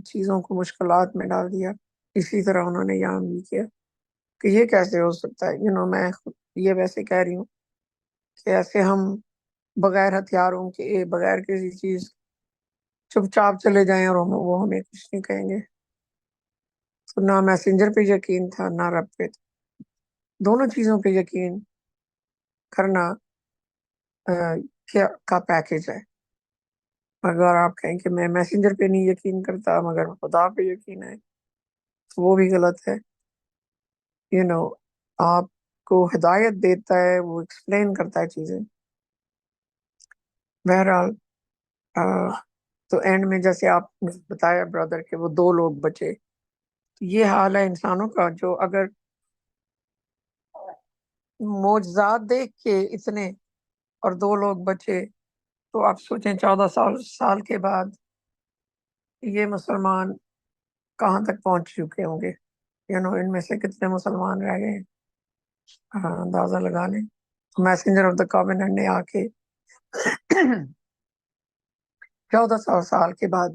چیزوں کو مشکلات میں ڈال دیا. اسی طرح انہوں نے یہاں بھی کیا کہ یہ کیسے ہو سکتا ہے. میں یہ ویسے کہہ رہی ہوں کہ ایسے ہم بغیر ہتھیاروں کے، بغیر کسی چیز چپ چاپ چلے جائیں اور وہ ہمیں کچھ نہیں کہیں گے. تو نہ میسنجر پہ یقین تھا، نہ رب پہ تھا. دونوں چیزوں پہ یقین کرنا کیا کا پیکج ہے. اگر آپ کہیں کہ میں میسنجر پہ نہیں یقین کرتا مگر خدا پہ یقین ہے، تو وہ بھی غلط ہے. آپ کو ہدایت دیتا ہے، وہ ایکسپلین کرتا ہے چیزیں. بہرحال تو اینڈ میں جیسے آپ نے بتایا برادر کہ وہ 2 لوگ بچے. یہ حال ہے انسانوں کا، جو اگر معجزات دیکھ کے اتنے اور 2 لوگ بچے، تو آپ سوچیں 14 سال کے بعد یہ مسلمان کہاں تک پہنچ چکے ہوں گے. ان میں سے کتنے مسلمان رہ گئے، اندازہ لگا لیں. میسنجر آف دا کاوننٹ نے آ کے 1400 سال کے بعد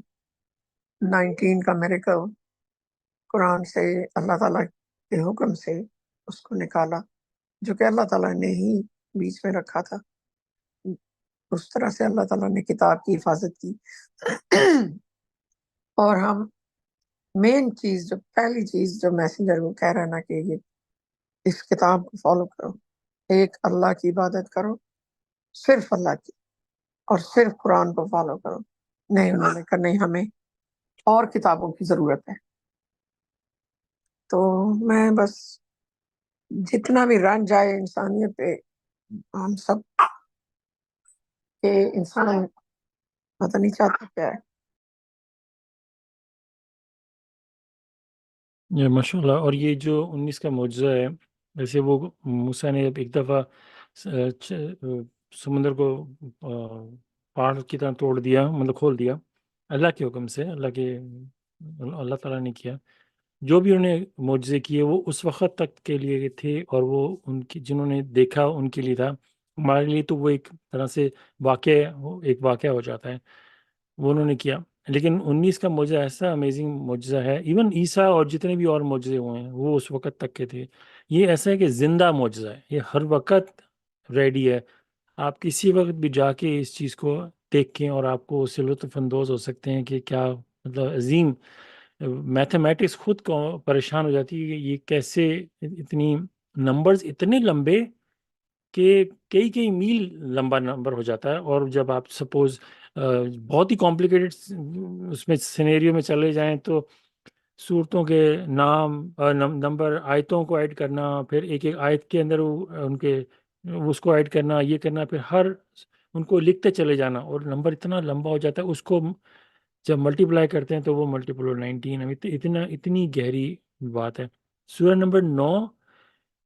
19 کا میریکل قرآن سے اللہ تعالیٰ کے حکم سے اس کو نکالا، جو کہ اللہ تعالیٰ نے ہی بیچ میں رکھا تھا. اس طرح سے اللہ تعالیٰ نے کتاب کی حفاظت کی. اور ہم مین چیز، جو پہلی چیز جو میسنجر کو کہہ رہا ہے نا کہ یہ اس کتاب کو فالو کرو، ایک اللہ کی عبادت کرو، صرف اللہ کی، اور صرف قرآن کو فالو کرو. نہیں، انہوں نے کہا نہیں، ہمیں اور کتابوں کی ضرورت ہے. تو میں بس جتنا بھی رنج آئے انسانیت پہ، ہم سب کے انسان پتہ نہیں چاہتا کیا ہے. یہ ماشاء اللہ. اور یہ جو 19 کا معجزہ ہے، جیسے وہ موسیٰ نے ایک دفعہ سمندر کو پہاڑ کی طرح توڑ دیا، مطلب کھول دیا اللہ کے حکم سے، اللہ تعالیٰ نے کیا. جو بھی انہوں نے معجزے کیے وہ اس وقت تک کے لیے تھے، اور وہ ان کی جنہوں نے دیکھا ان کے لیے تھا. ہمارے لیے تو وہ ایک طرح سے واقعہ ہو جاتا ہے، وہ انہوں نے کیا. لیکن 19 کا معجزہ ایسا امیزنگ معجزہ ہے، ایون عیسیٰ اور جتنے بھی اور معجزے ہوئے ہیں وہ اس وقت تک کے تھے. یہ ایسا ہے کہ زندہ معجزہ ہے، یہ ہر وقت ریڈی ہے. آپ کسی وقت بھی جا کے اس چیز کو دیکھیں اور آپ کو اس سے لطف اندوز ہو سکتے ہیں کہ کیا مطلب عظیم. میتھمیٹکس خود کو پریشان ہو جاتی ہے کہ یہ کیسے اتنی نمبرز اتنے لمبے کہ کئی میل لمبا نمبر ہو جاتا ہے. اور جب آپ سپوز بہت ہی کمپلیکیٹڈ اس میں سینیریو میں چلے جائیں تو صورتوں کے نام نمبر، آیتوں کو ایڈ کرنا، پھر ایک ایک آیت کے اندر ان کے اس کو ایڈ کرنا، یہ کرنا، پھر ہر ان کو لکھتے چلے جانا، اور نمبر اتنا لمبا ہو جاتا ہے، اس کو جب ملٹیپلائی کرتے ہیں تو وہ ملٹیپل اور 19، اتنی گہری بات ہے۔ سورہ نمبر 9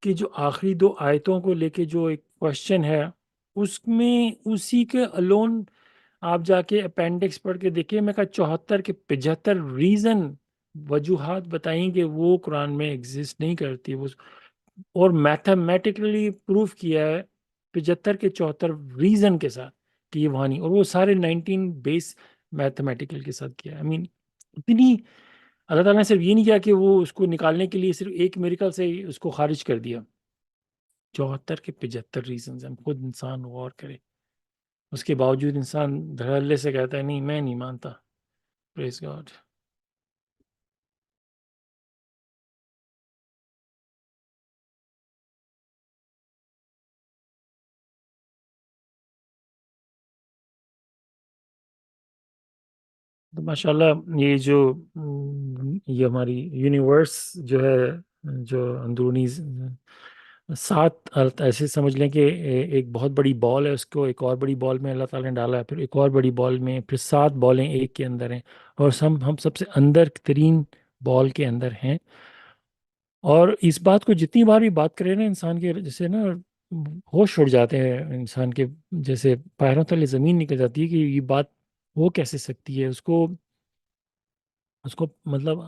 کی جو آخری 2 آیتوں کو لے کے جو ایک کوشچن ہے، اس میں اسی کے الون آپ جا کے اپینڈکس پڑھ کے دیکھیں، میں کہا 74 کے 75 ریزن، وجوہات بتائیں کہ وہ قرآن میں ایگزسٹ نہیں کرتی، وہ اور میتھمیٹیکلی پروف کیا ہے 75 کے 74 ریزن کے ساتھ کہ یہ وہاں نہیں، اور وہ سارے 19 بیس میتھمیٹیکل کے ساتھ کیا ہے۔ اتنی اللہ تعالیٰ نے صرف یہ نہیں کیا کہ وہ اس کو نکالنے کے لیے صرف ایک میریکل سے ہی اس کو خارج کر دیا، 74 کے 75 ریزنز ہیں۔ خود انسان غور کرے، اس کے باوجود انسان دھڑلے سے کہتا ہے نہیں میں نہیں مانتا۔ پریز گاڈ۔ تو ماشاء اللہ یہ ہماری یونیورس جو ہے، جو اندرونی 7 ایسے سمجھ لیں کہ ایک بہت بڑی بال ہے، اس کو ایک اور بڑی بال میں اللہ تعالیٰ نے ڈالا ہے، پھر ایک اور بڑی بال میں، پھر 7 بالیں ایک کے اندر ہیں، اور ہم سب سے اندر ترین بال کے اندر ہیں۔ اور اس بات کو جتنی بار بھی بات کریں نا، انسان کے جیسے نا ہوش اڑ جاتے ہیں انسان کے، جیسے پیروں تلے زمین نکل جاتی ہے کہ یہ بات ہو کیسے سکتی ہے۔ اس کو مطلب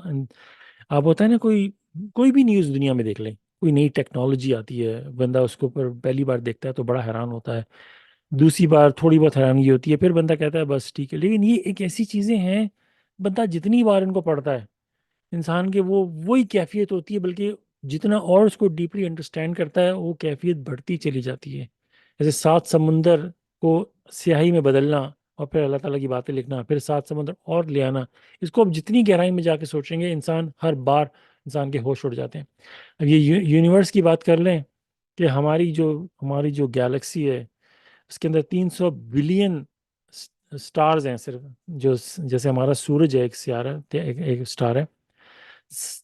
آپ ہوتا ہے نا، کوئی بھی نیوز دنیا میں دیکھ لیں، کوئی نئی ٹیکنالوجی آتی ہے، بندہ اس کو پر پہلی بار دیکھتا ہے تو بڑا حیران ہوتا ہے، دوسری بار تھوڑی بہت حیرانگی ہوتی ہے، پھر بندہ کہتا ہے بس ٹھیک ہے۔ لیکن یہ ایک ایسی چیزیں ہیں، بندہ جتنی بار ان کو پڑھتا ہے، انسان کے وہی کیفیت ہوتی ہے، بلکہ جتنا اور اس کو ڈیپلی انڈرسٹینڈ کرتا ہے وہ کیفیت بڑھتی چلی جاتی ہے۔ جیسے 7 سمندر کو سیاہی میں بدلنا، اور پھر اللہ تعالیٰ کی باتیں لکھنا، پھر 7 سمندر اور لے آنا، اس کو اب جتنی گہرائی میں جا کے سوچیں گے، ہر بار انسان کے ہوش اڑ جاتے ہیں۔ اب یہ یونیورس کی بات کر لیں کہ ہماری جو گیلیکسی ہے، اس کے اندر 300 بلین سٹارز ہیں صرف، جو جیسے ہمارا سورج ہے ایک سیارہ، ایک سٹار ہے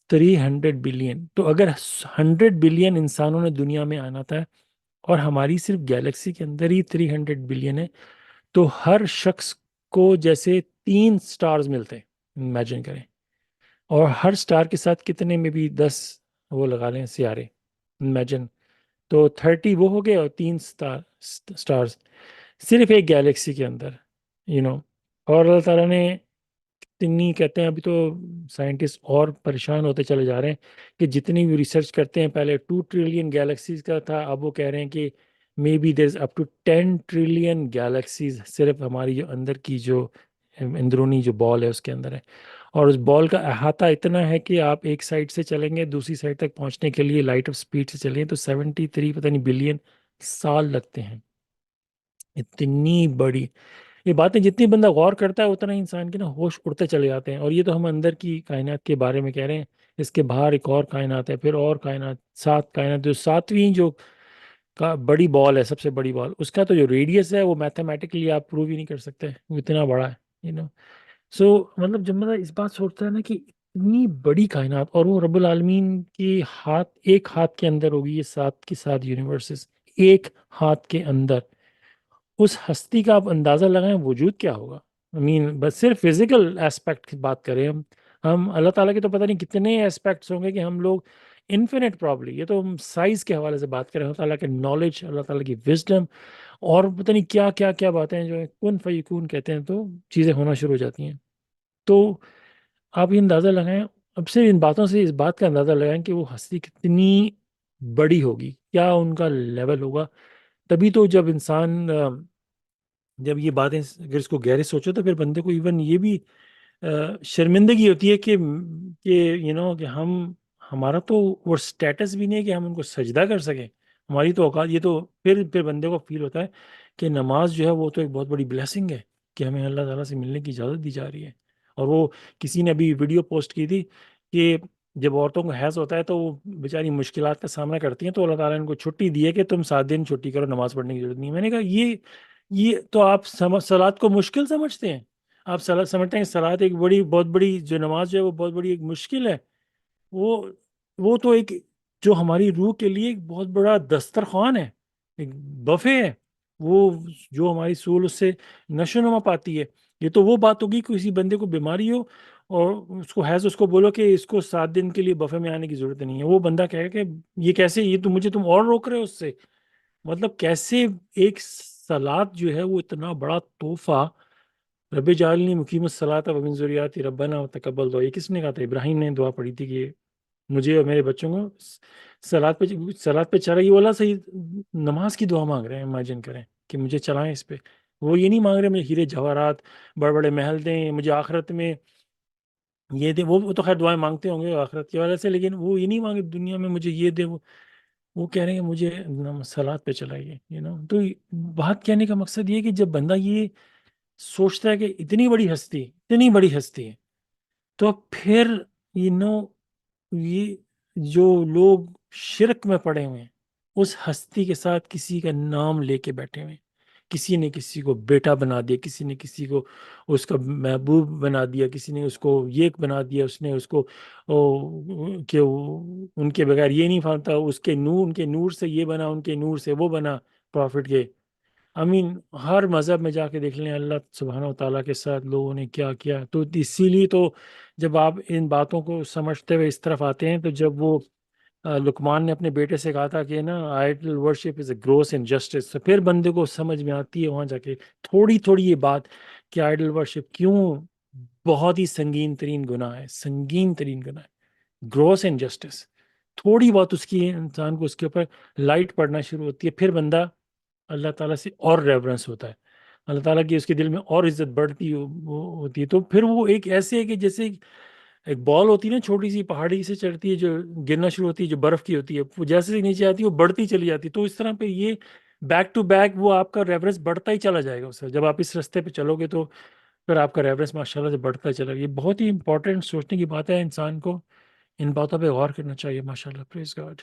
300 بلین۔ تو اگر 100 بلین انسانوں نے دنیا میں آنا تھا، اور ہماری صرف گیلیکسی کے اندر ہی 300 بلین ہے، تو ہر شخص کو جیسے 3 سٹارز ملتے ہیں، امیجن کریں، اور ہر سٹار کے ساتھ کتنے میں بھی 10 وہ لگا لیں سیارے، امیجن، تو 30 وہ ہو گئے، اور 3 سٹارز صرف ایک گیلیکسی کے اندر، اور اللہ تعالیٰ نے اتنی، کہتے ہیں ابھی تو سائنٹسٹ اور پریشان ہوتے چلے جا رہے ہیں کہ جتنی بھی ریسرچ کرتے ہیں، پہلے 2 ٹریلین گیلیکسیز کا تھا، اب وہ کہہ رہے ہیں کہ may be there is up to 10 trillion galaxies صرف ہماری جو اندر کی جو اندرونی جو بال ہے اس کے اندر ہے، اور اس بال کا احاطہ اتنا ہے کہ آپ ایک سائڈ سے چلیں گے دوسری سائڈ تک پہنچنے کے لیے لائٹ آف سپیڈ سے چلیں تو 73 پتہ نہیں بلین سال لگتے ہیں۔ اتنی بڑی یہ باتیں جتنی بندہ غور کرتا ہے اتنا ہی انسان کے نا ہوش اڑتے چلے جاتے ہیں۔ اور یہ تو ہم اندر کی کائنات کے بارے میں کہہ رہے ہیں، اس کے باہر ایک اور کائنات ہے، پھر اور کائنات، 7 کائنات، جو 7ویں جو بڑی بال ہے، سب سے بڑی بال، اس کا تو جو ریڈیس ہے وہ میتھمیٹیکلی آپ پروو ہی نہیں کر سکتے، وہ اتنا بڑا ہے، سو مطلب جب بندہ اس بات سوچتا ہے نا کہ اتنی بڑی کائنات، اور وہ رب العالمین کی ایک ہاتھ کے اندر ہوگی، یہ 7 کی 7 یونیورسز ایک ہاتھ کے اندر، اس ہستی کا آپ اندازہ لگائیں وجود کیا ہوگا۔ بس صرف فزیکل ایسپیکٹ کی بات کریں ہم اللہ تعالیٰ کے تو پتہ نہیں کتنے ایسپیکٹس ہوں گے کہ ہم لوگ انفینٹ پرابلی، یہ تو ہم سائز کے حوالے سے بات کریں، اللہ تعالیٰ کے نالج، اللہ تعالیٰ کی وزڈم، اور پتہ نہیں کیا کیا کیا باتیں جو ہیں کن فیکون کہتے ہیں، تو چیزیں ہونا شروع ہو جاتی ہیں۔ تو آپ یہ اندازہ لگائیں، اب سے ان باتوں سے اس بات کا اندازہ لگائیں کہ وہ ہستی کتنی بڑی ہوگی، کیا ان کا لیول ہوگا۔ تبھی تو جب انسان جب یہ باتیں اگر اس کو گہرے سوچو تو پھر بندے کو ایون یہ بھی شرمندگی ہوتی ہے کہ کہ ہمارا تو وہ سٹیٹس بھی نہیں ہے کہ ہم ان کو سجدہ کر سکیں، ہماری تو اوقات، یہ تو پھر بندے کو فیل ہوتا ہے کہ نماز جو ہے وہ تو ایک بہت بڑی بلیسنگ ہے کہ ہمیں اللہ تعالیٰ سے ملنے کی اجازت دی جا رہی ہے۔ اور وہ کسی نے ابھی ویڈیو پوسٹ کی تھی کہ جب عورتوں کو حیض ہوتا ہے تو وہ بیچاری مشکلات کا سامنا کرتی ہیں، تو اللہ تعالیٰ نے ان کو چھٹی دی ہے کہ تم 7 دن چھٹی کرو، نماز پڑھنے کی ضرورت نہیں ہے۔ میں نے کہا یہ تو آپ صلات کو مشکل سمجھتے ہیں؟ آپ سلاد سمجھتے ہیں کہ سلاد ایک بہت بڑی جو نماز جو ہے وہ بہت بڑی ایک مشکل ہے. وہ تو ایک جو ہماری روح کے لیے ایک بہت بڑا دسترخوان ہے، ایک بفے ہے، وہ جو ہماری سول اس سے نشو نما پاتی ہے. یہ تو وہ بات ہوگی کہ کسی بندے کو بیماری ہو اور اس کو حیض، اس کو بولو کہ اس کو 7 دن کے لیے بفے میں آنے کی ضرورت نہیں ہے. وہ بندہ کہے کہ یہ کیسے، یہ تو مجھے تم اور روک رہے ہو اس سے. مطلب کیسے ایک سلاد جو ہے وہ اتنا بڑا تحفہ. رب جعلنی مقیم الصلاۃ ومن ذریاتی ربنا وتقبل دعا، یہ کس نے کہا تھا؟ ابراہیم نے دعا پڑھی تھی کہ مجھے اور میرے بچوں کو سلاد پہ چلا. یہ والا صحیح نماز کی دعا مانگ رہے ہیں. امیجن کریں کہ مجھے چلائیں اس پہ. وہ یہ نہیں مانگ رہے مجھے ہیرے جواہرات، بڑے بڑے محل دیں، مجھے آخرت میں یہ دے. وہ تو خیر دعائیں مانگتے ہوں گے آخرت کی وجہ سے، لیکن وہ یہ نہیں مانگے دنیا میں مجھے یہ دے. وہ کہہ رہے ہیں مجھے سلاد پہ چلائیے. تو بات کہنے کا مقصد یہ ہے کہ جب بندہ یہ سوچتا ہے کہ اتنی بڑی ہستی ہے، تو پھر یہ جو لوگ شرک میں پڑے ہوئے ہیں اس ہستی کے ساتھ کسی کا نام لے کے بیٹھے ہوئے ہیں. کسی نے کسی کو بیٹا بنا دیا، کسی نے کسی کو اس کا محبوب بنا دیا، کسی نے اس کو یہ بنا دیا، اس نے اس کو کہ ان کے بغیر یہ نہیں فانتا، اس کے نور، ان کے نور سے یہ بنا، ان کے نور سے وہ بنا پروفٹ کے. ہر مذہب میں جا کے دیکھ لیں اللہ سبحانہ و تعالیٰ کے ساتھ لوگوں نے کیا کیا. تو اسی لیے تو جب آپ ان باتوں کو سمجھتے ہوئے اس طرف آتے ہیں، تو جب وہ لقمان نے اپنے بیٹے سے کہا تھا کہ نا Idol worship is a gross injustice, تو پھر بندے کو سمجھ میں آتی ہے وہاں جا کے تھوڑی تھوڑی یہ بات کہ آئیڈل ورشپ کیوں بہت ہی سنگین ترین گناہ ہے. گروس انجسٹس تھوڑی بہت اس کی انسان کو اس کے اوپر لائٹ پڑنا شروع ہوتی ہے، پھر بندہ اللہ تعالیٰ سے اور ریورنس ہوتا ہے، اللہ تعالیٰ کی اس کے دل میں اور عزت بڑھتی ہوتی ہے. تو پھر وہ ایک ایسے ہے کہ جیسے ایک بال ہوتی ہے نا، چھوٹی سی پہاڑی سے چڑھتی ہے، جو گرنا شروع ہوتی ہے، جو برف کی ہوتی ہے، وہ جیسے نیچے آتی ہے وہ بڑھتی چلی جاتی ہے. تو اس طرح پہ یہ بیک ٹو بیک وہ آپ کا ریفرنس بڑھتا ہی چلا جائے گا. اس سے جب آپ اس رستے پہ چلو گے تو پھر آپ کا ریفرنس ماشاءاللہ سے بڑھتا چلا گا. یہ بہت ہی امپورٹنٹ سوچنے کی بات ہے. انسان کو ان باتوں پہ غور کرنا چاہیے. ماشاءاللہ، پریز گاڈ.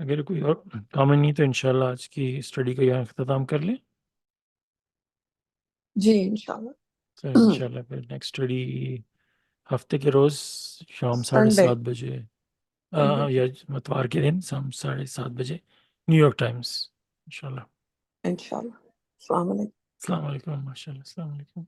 اگر کوئی اور کامنٹ نہیں تو انشاءاللہ آج کی اسٹڈی کا یہاں اختتام کر لیں. جی انشاءاللہ. تو انشاءاللہ پھر نیکسٹ اسٹڈی ہفتے کے روز شام سنڈے 7:30 بجے، یا اتوار کے دن شام 7:30 بجے نیو یارک ٹائمز انشاءاللہ. انشاءاللہ. السلام علیکم. السلام علیکم. ماشاءاللہ. السلام علیکم.